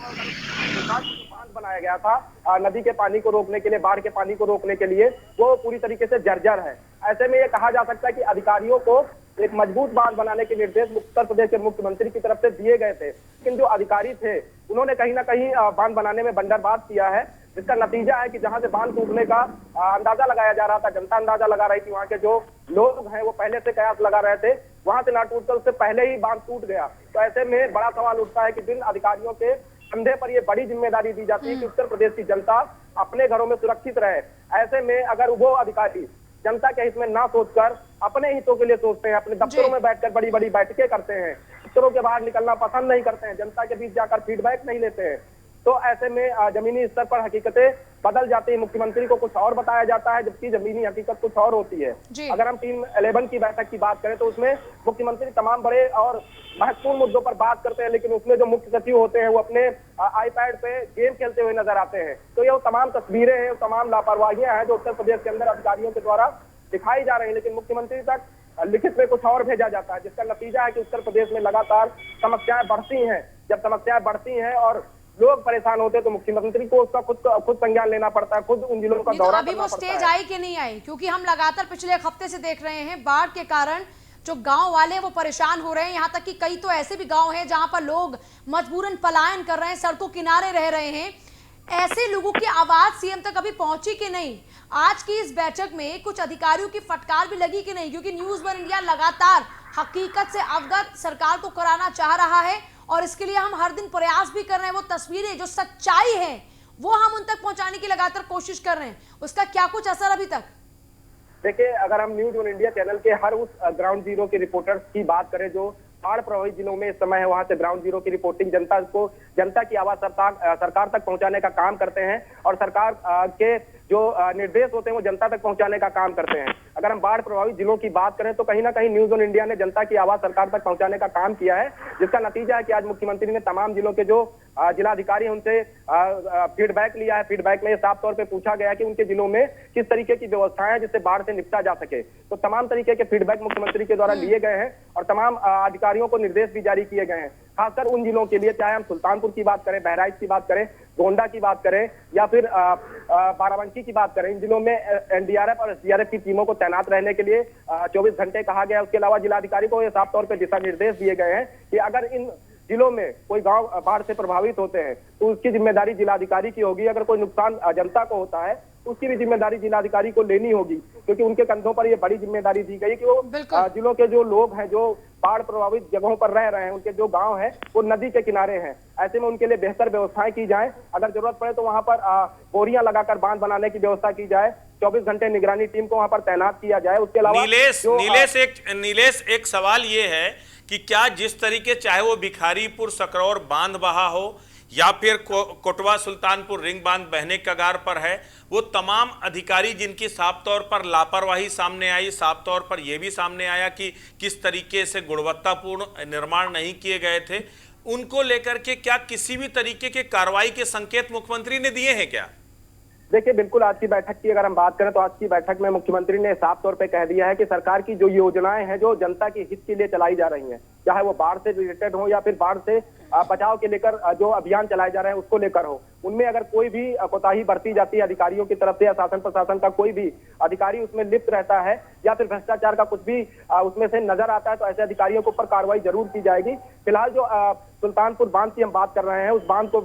जो बांध बनाया गया था नदी के पानी को रोकने के लिए, बाढ़ के पानी को रोकने के लिए, वो पूरी तरीके से जर्जर है। ऐसे में ये कहा जा सकता है कि अधिकारियों को एक मजबूत बांध बनाने के निर्देश उत्तर प्रदेश के मुख्यमंत्री की तरफ से दिए गए थे, लेकिन जो अधिकारी थे उन्होंने कहीं ना कहीं बांध बनाने में बंदरबाज किया है, जिसका नतीजा है कि जहां से बांध टूटने का अंदाजा लगाया जा रहा था, जनता अंदाजा लगा रही थी, वहां के जो लोग हैं वो पहले से कयास लगा रहे थे, वहां से ना टूटकर उससे पहले ही बांध टूट गया। तो ऐसे में बड़ा सवाल उठता है कि जिन अधिकारियों के कंधे पर ये बड़ी जिम्मेदारी दी जाती है कि उत्तर प्रदेश की जनता अपने घरों में सुरक्षित रहे, ऐसे में अगर वो अधिकारी जनता के हित में ना सोचकर अपने हितों के लिए सोचते हैं, अपने दफ्तरों में बैठकर बड़ी बड़ी बैठकें करते हैं, दफ्तरों के बाहर निकलना पसंद नहीं करते हैं, जनता के बीच जाकर फीडबैक नहीं लेते हैं। तो ऐसे में जमीनी स्तर पर हकीकतें बदल जाती है, मुख्यमंत्री को कुछ और बताया जाता है जबकि जमीनी हकीकत कुछ और होती है। अगर हम टीम 11 की बैठक की बात करें तो उसमें मुख्यमंत्री तमाम बड़े और महत्वपूर्ण मुद्दों पर बात करते हैं, लेकिन उसमें जो मुख्य सचिव होते हैं वो अपने आईपैड पे गेम खेलते हुए नजर आते हैं। तो ये तमाम तस्वीरें हैं, तमाम लापरवाहियां हैं जो उत्तर प्रदेश के अंदर अधिकारियों के द्वारा दिखाई जा रही है, लेकिन मुख्यमंत्री तक लिखित में कुछ और भेजा जाता है, जिसका नतीजा है कि उत्तर प्रदेश में लगातार समस्याएं बढ़ती हैं। जब समस्याएं बढ़ती हैं और लोग परेशान होते हैं तो मुख्यमंत्री को उसका खुद संज्ञान लेना पड़ता है, खुद उन जिलों का दौरा अभी वो स्टेज आई कि नहीं आई, क्योंकि हम लगातार पिछले एक हफ्ते से देख रहे हैं बाढ़ के कारण जो गांव वाले हैं वो परेशान हो रहे हैं। यहाँ तक कि कई तो ऐसे भी गांव हैं जहां पर लोग मजबूरन पलायन कर रहे हैं, सड़कों किनारे रह रहे हैं। ऐसे लोगों की आवाज सीएम तक अभी पहुंची कि नहीं? आज की इस बैठक में कुछ अधिकारियों की फटकार भी लगी कि नहीं? क्योंकि न्यूज़ वन इंडिया लगातार हकीकत से अवगत सरकार को कराना चाह रहा है और इसके लिए हम हर दिन प्रयास भी कर रहे हैं। वो तस्वीरें जो सच्चाई है वो हम उन तक पहुंचाने की लगातार कोशिश कर रहे हैं। उसका क्या कुछ असर अभी तक? देखिए, अगर हम न्यूज़ वन इंडिया चैनल के हर उस ग्राउंड जीरो के रिपोर्टर्स की बात करें जो बाढ़ प्रभावित जिलों में इस समय है, वहां से ग्राउंड जीरो की रिपोर्टिंग जनता की आवाज सरकार तक पहुंचाने का काम करते हैं और सरकार के जो निर्देश होते हैं वो जनता तक पहुंचाने का काम करते हैं। अगर हम बाढ़ प्रभावित जिलों की बात करें तो कहीं ना कहीं न्यूज़ वन इंडिया ने जनता की आवाज सरकार तक पहुंचाने का काम किया है, जिसका नतीजा है कि आज मुख्यमंत्री ने तमाम जिलों के जो जिलाधिकारी हैं उनसे फीडबैक लिया है। फीडबैक में साफ तौर पे पूछा गया कि उनके जिलों में किस तरीके की व्यवस्थाएं हैं जिससे बाढ़ से निपटा जा सके। तो तमाम तरीके के फीडबैक मुख्यमंत्री के द्वारा लिए गए हैं और तमाम अधिकारियों को निर्देश भी जारी किए गए हैं, खासकर उन जिलों के लिए, चाहे हम सुल्तानपुर की बात करें, बहराइच की बात करें, गोंडा की बात करें या फिर बाराबंकी की बात करें। इन जिलों में एनडीआरएफ और एसडीआरएफ की टीमों को तैनात रहने के लिए 24 घंटे कहा गया। उसके अलावा जिलाधिकारी को ये साफ तौर पर दिशा निर्देश दिए गए हैं कि अगर इन जिलों में कोई गांव बाढ़ से प्रभावित होते हैं तो उसकी जिम्मेदारी जिलाधिकारी की होगी। अगर कोई नुकसान जनता को होता है उसकी भी जिम्मेदारी जिलाधिकारी को लेनी होगी, क्योंकि उनके कंधों पर ये बड़ी जिम्मेदारी दी गई कि वो जिलों के जो लोग हैं जो बाढ़ प्रभावित जगहों पर रह रहे हैं, उनके जो गांव हैं वो नदी के किनारे हैं, ऐसे में उनके लिए बेहतर व्यवस्थाएं की जाए। अगर जरूरत पड़े तो वहां पर बोरियां लगाकर बांध बनाने की व्यवस्था की जाए, 24 घंटे निगरानी टीम को वहां पर तैनात किया जाए। उसके अलावा नीलेश एक सवाल ये है कि क्या जिस तरीके, चाहे वो भिखारीपुर सकरौर बांध बहा हो या फिर कोटवा सुल्तानपुर रिंग बांध बहने कगार पर है, वो तमाम अधिकारी जिनकी साफ तौर पर लापरवाही सामने आई, साफ तौर पर यह भी सामने आया कि किस तरीके से गुणवत्तापूर्ण निर्माण नहीं किए गए थे, उनको लेकर के क्या किसी भी तरीके के कार्रवाई के संकेत मुख्यमंत्री ने दिए हैं क्या? देखिए, बिल्कुल आज की बैठक की अगर हम बात करें तो आज की बैठक में मुख्यमंत्री ने साफ तौर पे कह दिया है कि सरकार की जो योजनाएं हैं जो जनता के हित के लिए चलाई जा रही हैं, चाहे वो बाढ़ से रिलेटेड हो या फिर बाढ़ से बचाव के लेकर जो अभियान चलाए जा रहे हैं उसको लेकर हो, उनमें अगर कोई भी कोताही बरती जाती है अधिकारियों की तरफ से या शासन प्रशासन का कोई भी अधिकारी उसमें लिप्त रहता है या फिर भ्रष्टाचार का कुछ भी उसमें से नजर आता है तो ऐसे अधिकारियों के ऊपर कार्रवाई जरूर की जाएगी। फिलहाल जो सुल्तानपुर बांध की हम बात कर रहे हैं, उस बांध को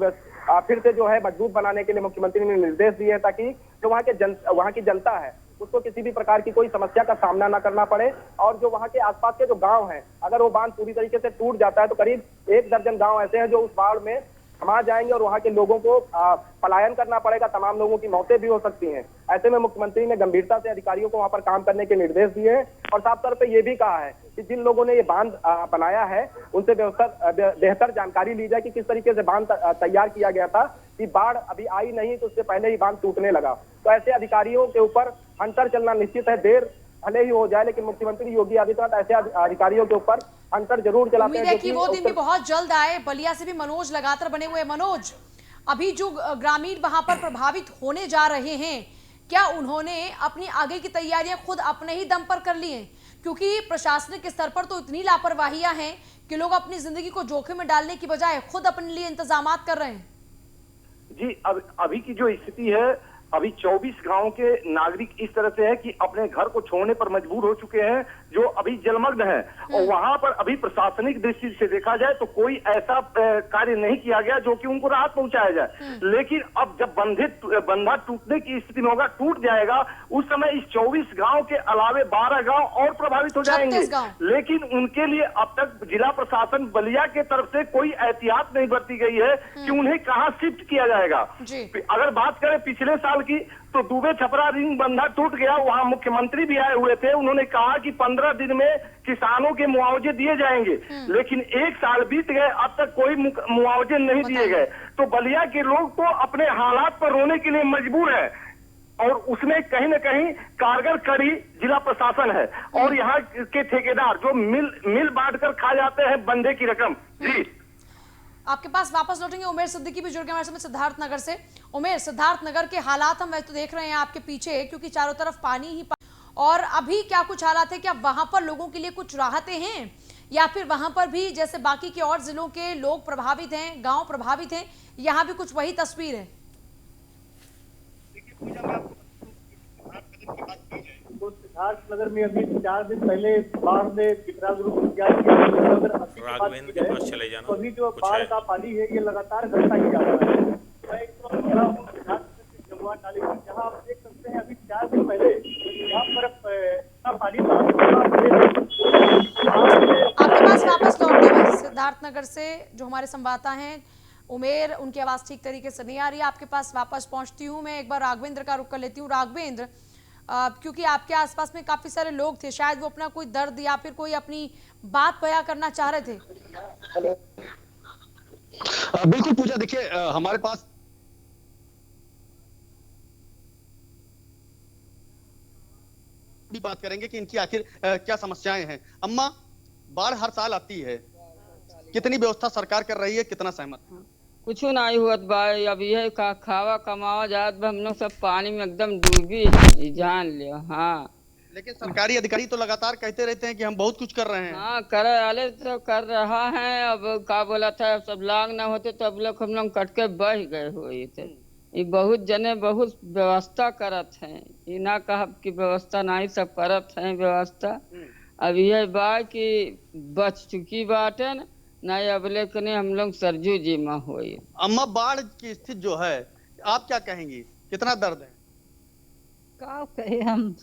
फिर से जो है मजबूत बनाने के लिए मुख्यमंत्री ने निर्देश दिए हैं ताकि जो वहाँ की जनता है उसको किसी भी प्रकार की कोई समस्या का सामना ना करना पड़े। और जो वहाँ के आसपास के जो गांव हैं, अगर वो बांध पूरी तरीके से टूट जाता है तो करीब 1 दर्जन गांव ऐसे हैं जो उस बाढ़ में समा जाएंगे और वहाँ के लोगों को पलायन करना पड़ेगा, तमाम लोगों की मौतें भी हो सकती हैं। ऐसे में मुख्यमंत्री ने गंभीरता से अधिकारियों को वहाँ पर काम करने के निर्देश दिए हैं और साफ तौर पर यह भी कहा है कि जिन लोगों ने ये बांध बनाया है उनसे बेहतर जानकारी ली जाए कि किस तरीके से बांध तैयार किया गया था, कि बाढ़ अभी आई नहीं तो उससे पहले ही बांध टूटने लगा। तो ऐसे अधिकारियों के ऊपर हंटर चलना निश्चित है, देर भले ही हो जाए, लेकिन मुख्यमंत्री योगी आदित्यनाथ ऐसे अधिकारियों के ऊपर हंटर जरूर चलाते हैं कि वो दिन भी बहुत जल्द आए। बलिया से भी मनोज लगातार बने हुए। मनोज, अभी जो ग्रामीण वहां पर प्रभावित होने जा रहे हैं, क्या उन्होंने अपनी आगे की तैयारियां खुद अपने ही दम पर कर ली हैं? क्योंकि प्रशासनिक स्तर पर तो इतनी लापरवाहियां हैं कि लोग अपनी जिंदगी को जोखिम में डालने की बजाय खुद अपने लिए इंतजाम कर रहे हैं। जी, अभी की जो स्थिति है, अभी 24 गांव के नागरिक इस तरह से है कि अपने घर को छोड़ने पर मजबूर हो चुके हैं, जो अभी जलमग्न है। और वहां पर अभी प्रशासनिक दृष्टि से देखा जाए तो कोई ऐसा कार्य नहीं किया गया जो कि उनको राहत पहुंचाया जाए। लेकिन अब जब बंधा टूटने की स्थिति में होगा, टूट जाएगा, उस समय इस 24 गांव के अलावे 12 गांव और प्रभावित हो जाएंगे। लेकिन उनके लिए अब तक जिला प्रशासन बलिया के तरफ से कोई एहतियात नहीं बरती गई है कि उन्हें कहां शिफ्ट किया जाएगा। अगर बात करें पिछले साल साल की, तो दुबे छपरा रिंग बंधा टूट गया। वहां मुख्यमंत्री भी आए हुए थे, उन्होंने कहा कि 15 दिन में किसानों के मुआवजे दिए जाएंगे, लेकिन 1 साल बीत गए, अब तक कोई मुआवजे नहीं दिए गए। तो बलिया के लोग तो अपने हालात पर रोने के लिए मजबूर है, और उसमें कहीं न कहीं कारगर कड़ी जिला प्रशासन है और यहाँ के ठेकेदार जो मिल बांट कर खा जाते हैं बंदे की रकम। जी, आपके पास वापस लौटेंगे। उमेर सिद्दीकी भी जुड़ गए हमारे साथ सिद्धार्थ नगर से। उमेर, सिद्धार्थ नगर के हालात हम वैसे तो देख रहे हैं आपके पीछे, क्योंकि चारों तरफ पानी ही और अभी क्या कुछ हालात है? क्या वहां पर लोगों के लिए कुछ राहतें हैं, या फिर वहां पर भी जैसे बाकी के और जिलों के लोग प्रभावित हैं, गांव प्रभावित हैं, यहाँ भी कुछ वही तस्वीर है? तो सिद्धार्थ नगर में अभी 4 दिन पहले बाढ़ ने विकराल रूप किया। राघवेंद्र के पास चले जाना। तो अभी जो बाढ़ का पानी है ये लगातार घटता ही जा रहा है। मैं एक तो खड़ा हूँ जमुआ नाले पर, जहाँ आप देख सकते हैं अभी 4 दिन पहले यहाँ पर पानी आपके पास वापस लौटते हुए सिद्धार्थ नगर से जो हमारे संवाददाता हैं उमेर, उनकी आवाज ठीक तरीके से नहीं आ रही है। आपके पास वापस पहुंचती हूँ मैं, एक बार राघवेंद्र का रुख कर लेती हूँ। राघवेंद्र, क्योंकि आपके आसपास में काफी सारे लोग थे, शायद वो अपना कोई दर्द या फिर कोई अपनी बात बयां करना चाह रहे थे। बिल्कुल पूजा, देखिए हमारे पास भी बात करेंगे कि इनकी आखिर क्या समस्याएं हैं। अम्मा, बाढ़ हर साल आती है, कितनी व्यवस्था सरकार कर रही है, कितना सहमत? कुछ नहीं हुआ भाई, अब ये खावा कमावा जात हम लोग सब पानी में एकदम डूबी है, जान लियो। हाँ, लेकिन सरकारी अधिकारी तो लगातार कहते रहते हैं कि हम बहुत कुछ कर रहे हैं। हाँ, कर वाले तो कर रहा है। अब क्या बोला था, अब सब लाग ना होते तो अब लोग हम लोग कट के बह गए हुए थे। ये बहुत जने बहुत व्यवस्था करत हैं, ये ना कहा कि व्यवस्था नहीं, सब करत हैं व्यवस्था। अब यह बात कि बच चुकी बाटे नहीं, अब लेकिन हम लोग सरजू जी में हुई। अम्मा, बाढ़ की स्थिति जो है, आप क्या कहेंगी, कितना दर्द है? क्या कहे हम?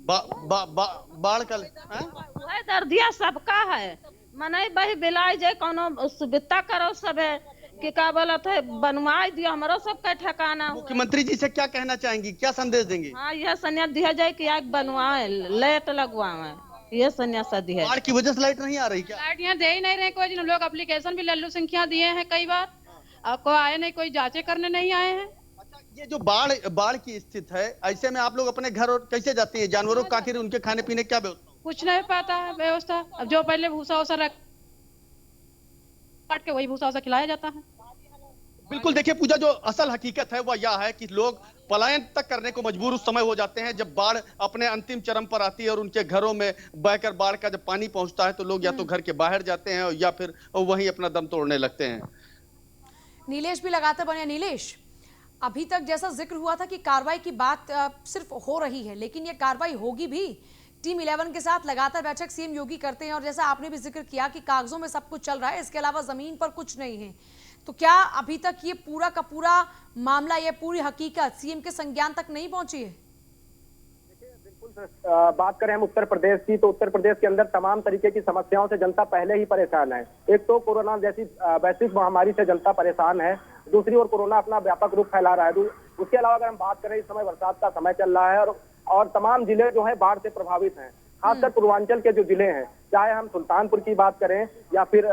बाढ़ का वह दर्दिया सबका है, मने बही बिलाई जाए कोनो सुविधा करो सब है कि का बोला था बनवाई दियो हमारो सबका ठिकाना। मुख्यमंत्री जी से क्या कहना चाहेंगी, क्या संदेश देंगी? हाँ, यह संदेश दिया जाए कि आग बनवाए, लाइट लगवाए, ये संन्यास दिया है। बाढ़ की वजह से लाइट नहीं आ रही क्या? लाइट यहाँ दे ही नहीं रहे कोई, जिन लोग एप्लीकेशन भी लल्लू संख्या दिए हैं कई बार, आपको आए नहीं, कोई जांचें करने नहीं आए हैं। अच्छा, ये जो बाढ़ की स्थिति है, ऐसे में आप लोग अपने घर और कैसे जाते हैं? जानवरों का आखिर उनके खाने पीने क्या व्यवस्था? कुछ नहीं पाता है व्यवस्था। अब जो पहले भूसा वूसा रख काट के वही भूसा वूसा खिलाया जाता है। बिल्कुल, देखिए पूजा, जो असल हकीकत है वह यह है कि लोग पलायन तक करने को मजबूर उस समय हो जाते हैं जब बाढ़ अपने अंतिम चरम पर आती है और उनके घरों में बहकर बाढ़ का जब पानी पहुंचता है तो लोग या तो घर के बाहर जाते हैं या फिर वहीं अपना दम तोड़ने लगते हैं। नीलेश भी लगातार बने। नीलेश, अभी तक जैसा जिक्र हुआ था कि कार्रवाई की बात सिर्फ हो रही है, लेकिन ये कार्रवाई होगी भी। टीम 11 के साथ लगातार बैठक सीएम योगी करते हैं और जैसा आपने भी जिक्र किया कि कागजों में सब कुछ चल रहा है, इसके अलावा जमीन पर कुछ नहीं है। तो क्या अभी तक ये पूरा का पूरा मामला, ये पूरी हकीकत सीएम के संज्ञान तक नहीं पहुंची है? बिल्कुल, बात करें हम उत्तर प्रदेश की, तो उत्तर प्रदेश के अंदर तमाम तरीके की समस्याओं से जनता पहले ही परेशान है। एक तो कोरोना जैसी वैश्विक महामारी से जनता परेशान है, दूसरी ओर कोरोना अपना व्यापक रूप फैला रहा है। उसके अलावा अगर हम बात करें, इस समय बरसात का समय चल रहा है और तमाम जिले जो है बाढ़ से प्रभावित हैं। खासकर पूर्वांचल के जो जिले हैं, चाहे हम सुल्तानपुर की बात करें या फिर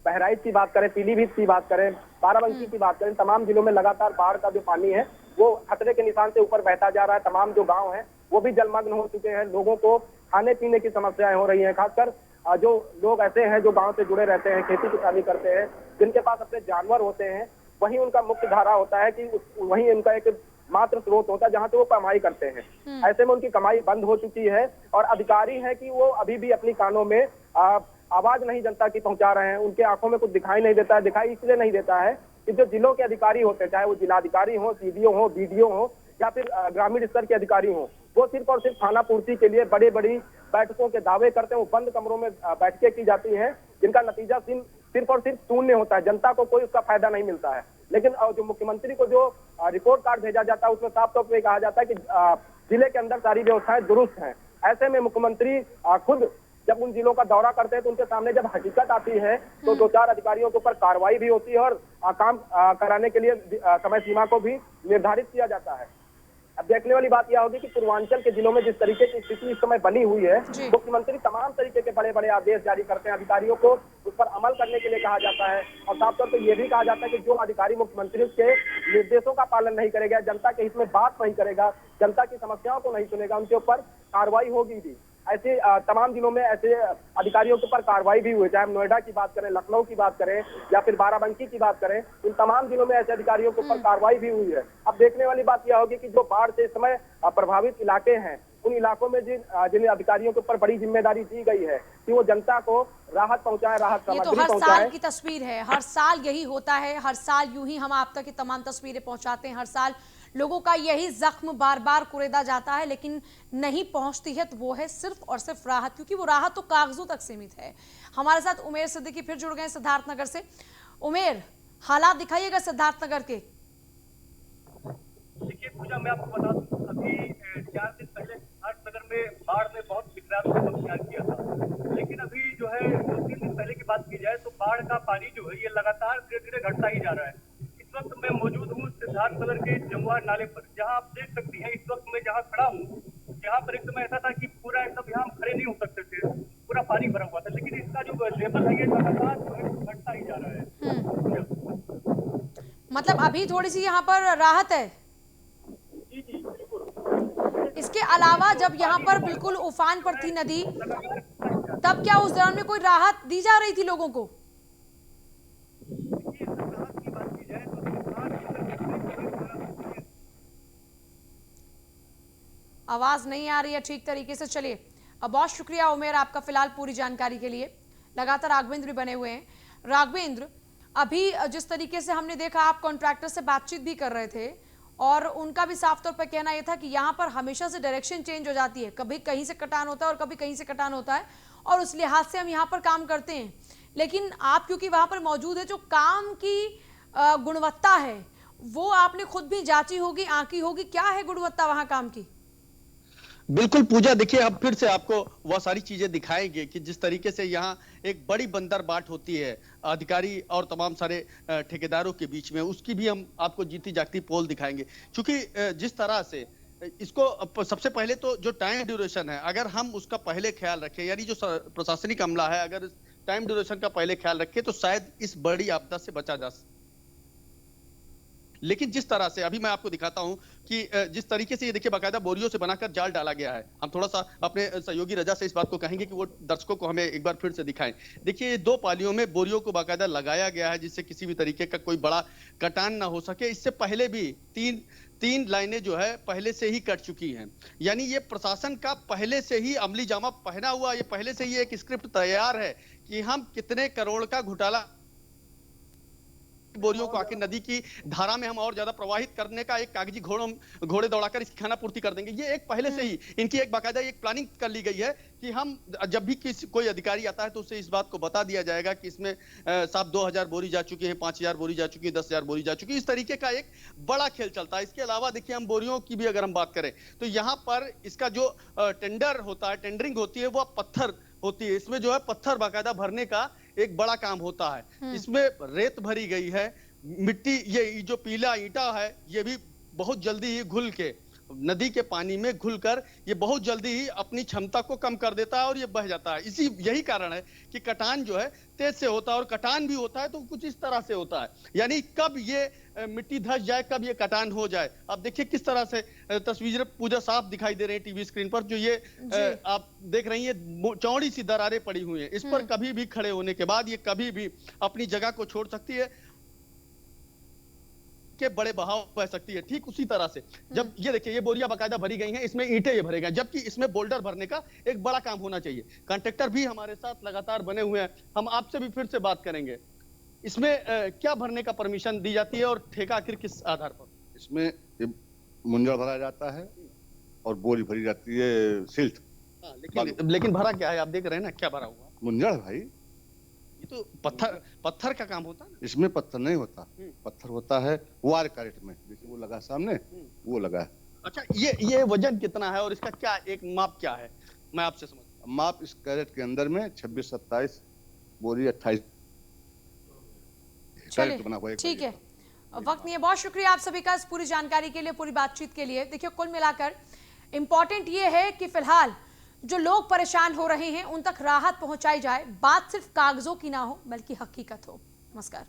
बहराइच की बात करें, पीलीभीत की बात करें, बाराबंकी की बात करें, तमाम जिलों में लगातार बाढ़ का जो पानी है वो खतरे के निशान से ऊपर बहता जा रहा है। तमाम जो गांव हैं वो भी जलमग्न हो चुके हैं। लोगों को खाने पीने की समस्याएं हो रही हैं। खासकर जो लोग ऐसे हैं जो गांव से जुड़े रहते हैं, खेती किसानी करते हैं, जिनके पास अपने जानवर होते हैं, वही उनका मुख्य धारा होता है कि वही उनका एक मात्र स्रोत होता है जहाँ से वो कमाई करते हैं। ऐसे में उनकी कमाई बंद हो चुकी है और अधिकारी है कि वो अभी भी अपनी कानों में आवाज नहीं जनता की पहुंचा रहे हैं। उनके आंखों में कुछ दिखाई नहीं देता है। दिखाई इसलिए नहीं देता है कि जो जिलों के अधिकारी होते हैं, चाहे वो जिलाधिकारी हो, सीडीओ हो, बीडीओ हो या फिर ग्रामीण स्तर के अधिकारी हो, वो सिर्फ और सिर्फ खाना पूर्ति के लिए बड़ी बड़ी बैठकों के दावे करते हैं। वो बंद कमरों में बैठकें की जाती हैं जिनका नतीजा सिर्फ और सिर्फ शून्य होता है। जनता को कोई उसका फायदा नहीं मिलता है। लेकिन जो मुख्यमंत्री को जो रिपोर्ट कार्ड भेजा जाता है उसमें साफ तौर पर कहा जाता है कि जिले के अंदर सारी व्यवस्थाएं दुरुस्त हैं। ऐसे में मुख्यमंत्री खुद जब उन जिलों का दौरा करते हैं तो उनके सामने जब हकीकत आती है तो 2-4 अधिकारियों के ऊपर कार्रवाई भी होती है और काम कराने के लिए समय सीमा को भी निर्धारित किया जाता है। अब देखने वाली बात यह होगी कि पूर्वांचल के जिलों में जिस तरीके की स्थिति इस समय बनी हुई है, मुख्यमंत्री तमाम तरीके के बड़े बड़े आदेश जारी करते हैं, अधिकारियों को उस पर अमल करने के लिए कहा जाता है और साफ तौर पर यह भी कहा जाता है कि जो अधिकारी मुख्यमंत्री के निर्देशों का पालन नहीं करेगा, जनता के हित में बात नहीं करेगा, जनता की समस्याओं को नहीं सुनेगा, उनके ऊपर कार्रवाई होगी भी। ऐसे तमाम जिलों में ऐसे अधिकारियों के ऊपर कार्रवाई भी हुई, चाहे हम नोएडा की बात करें, लखनऊ की बात करें या फिर बाराबंकी की बात करें, इन तमाम जिलों में ऐसे अधिकारियों के ऊपर कार्रवाई भी हुई है। अब देखने वाली बात यह होगी कि जो बाढ़ से इस समय प्रभावित इलाके हैं, उन इलाकों में जिन अधिकारियों के ऊपर बड़ी जिम्मेदारी दी गई है कि वो जनता को राहत पहुंचाए, राहत सामग्री हर पहुंचाए। साल की तस्वीर है, हर साल यही होता है, हर साल यूं ही हम आप तक की तमाम तस्वीरें पहुंचाते हैं, हर साल लोगों का यही जख्म बार बार कुरेदा जाता है लेकिन नहीं पहुंचती है, तो वो है सिर्फ और सिर्फ राहत, क्योंकि वो राहत तो कागजों तक सीमित है। हमारे साथ उमेर सिद्दीकी फिर जुड़ गए सिद्धार्थनगर से। उमेर, हालात दिखाइएगा सिद्धार्थनगर के। देखिए पूजा, मैं आपको बता दूं, अभी 4 दिन पहले सिद्धार्थनगर में बाढ़ में बहुत विकराल रूप अख्तियार किया था, लेकिन अभी जो है 2-3 दिन पहले की बात की जाए तो बाढ़ का पानी जो है ये लगातार धीरे धीरे घटता ही जा रहा है। इस वक्त मैं मौजूद हूँ सिद्धार्थनगर के जमुआर नाले पर, जहाँ आप देख सकती हैं इस वक्त मैं जहाँ खड़ा हूँ, यहाँ पर एक समय ऐसा था कि पूरा सब यहाँ खड़े नहीं हो सकते थे, पूरा पानी भरा हुआ था, लेकिन इसका जो लेवल है ये लगातार जो है घटता ही जा रहा है। मतलब अभी थोड़ी सी यहाँ पर राहत है। इसके अलावा जब यहाँ पर बिल्कुल उफान पर थी नदी, तब क्या उस दौरान में कोई राहत दी जा रही थी लोगों को? आवाज नहीं आ रही है ठीक तरीके से। चलिए, अब बहुत शुक्रिया उमेर आपका फिलहाल पूरी जानकारी के लिए। लगातार राघवेंद्र भी बने हुए हैं। राघवेंद्र, अभी जिस तरीके से हमने देखा, आप कॉन्ट्रैक्टर से बातचीत भी कर रहे थे और उनका भी साफ तौर पर कहना यह था कि यहाँ पर हमेशा से डायरेक्शन चेंज हो जाती है, कभी कहीं से कटान होता है और कभी कहीं से कटान होता है, और उस लिहाज से हम यहाँ पर काम करते हैं। लेकिन आप क्योंकि वहां पर मौजूद है, जो काम की गुणवत्ता है वो आपने खुद भी जांची होगी, आंकी होगी, क्या है गुणवत्ता वहां काम की? बिल्कुल पूजा, देखिए अब फिर से आपको वह सारी चीजें दिखाएंगे कि जिस तरीके से यहाँ एक बड़ी बंदर बाट होती है अधिकारी और तमाम सारे ठेकेदारों के बीच में, उसकी भी हम आपको जीती जागती पोल दिखाएंगे। क्योंकि जिस तरह से इसको सबसे पहले तो जो टाइम ड्यूरेशन है, अगर हम उसका पहले ख्याल रखें, यानी जो प्रशासनिक अमला है अगर टाइम ड्यूरेशन का पहले ख्याल रखे तो शायद इस बड़ी आपदा से बचा जा सकता। लेकिन जिस तरह से अभी मैं आपको दिखाता हूं कि जिस तरीके से ये देखिए बाकायदा बोरियों से बनाकर जाल डाला गया है। हम थोड़ा सा अपने सहयोगी रजा से इस बात को कहेंगे कि वो दर्शकों को हमें एक बार फिर से दिखाएं। देखिए 2 पालियों में बोरियों को बाकायदा लगाया गया है जिससे किसी भी तरीके का कोई बड़ा कटान ना हो सके। इससे पहले भी तीन लाइनें जो है पहले से ही कट चुकी हैं। यानी ये प्रशासन का पहले से ही अमली जामा पहना हुआ, ये पहले से ही एक स्क्रिप्ट तैयार है कि हम कितने करोड़ का घोटाला बोरियों को आके नदी की धारा में हम और ज्यादा प्रवाहित करने का एक कागजी घोड़े दौड़ाकर इसकी खाना पूर्ति कर देंगे। ये एक पहले से ही इनकी एक बाकायदा एक प्लानिंग कर ली गई है कि हम जब भी कोई अधिकारी आता है तो उसे इस बात को बता दिया जाएगा कि इसमें साहब 2000 बोरी जा चुकी है, 5000 बोरी जा चुकी है, 10,000 बोरी जा चुकी है। इस तरीके का एक बड़ा खेल चलता है। इसके अलावा देखिए हम बोरियों की भी अगर हम बात करें तो यहाँ पर इसका जो टेंडर होता है, टेंडरिंग होती है, वो पत्थर होती है। इसमें जो है पत्थर बाकायदा भरने का एक बड़ा काम होता है। इसमें रेत भरी गई है, मिट्टी, ये जो पीला ईंटा है ये भी बहुत जल्दी ही घुल के नदी के पानी में घुलकर ये बहुत जल्दी ही अपनी क्षमता को कम कर देता है और ये बह जाता है। यही कारण है कि कटान जो है तेज से होता है, और कटान भी होता है तो कुछ इस तरह से होता है। यानी कब ये मिट्टी धस जाए, कब ये कटान हो जाए। आप देखिए किस तरह से तस्वीरें पूजा साफ दिखाई दे रही है टीवी स्क्रीन पर। जो ये आप देख रही है चौड़ी सी दरारें पड़ी हुई है, इस पर कभी भी खड़े होने के बाद ये कभी भी अपनी जगह को छोड़ सकती है के बड़े बहाव बह सकती है। ठीक उसी तरह से जब ये देखिए ये बोरियां बाकायदा भरी गई हैं, इसमें ईंटें ये भरे गए, जबकि इसमें बोल्डर भरने का एक बड़ा काम होना चाहिए। कॉन्ट्रैक्टर भी हमारे साथ लगातार बने हुए हैं, हम आपसे भी फिर से बात करेंगे। इसमें क्या भरने का परमिशन दी जाती है और ठेका आखिर किस आधार पर? इसमें मुंजड़ भरा जाता है और बोरी भरी जाती है सिल्ट। लेकिन भरा क्या है आप देख रहे हैं ना, क्या भरा हुआ? मुंजड़ भाई, ये तो पत्थर का काम होता है। इसमें पत्थर नहीं होता, पत्थर होता है वार कैरेट में, जैसे वो लगा सामने वो लगा है। अच्छा, ये वजन कितना है और इसका क्या एक माप क्या है, मैं आपसे समझ। माप इस कैरेट के अंदर में 26-27 बोरी 28 कैरेट बना हुआ है। ठीक है, वक्त नहीं है। बहुत शुक्रिया आप सभी का इस पूरी जानकारी के लिए, पूरी बातचीत के लिए। देखिए, कुल मिलाकर इंपॉर्टेंट ये है कि फिलहाल जो लोग परेशान हो रहे हैं उन तक राहत पहुंचाई जाए, बात सिर्फ कागजों की ना हो बल्कि हकीकत हो। नमस्कार।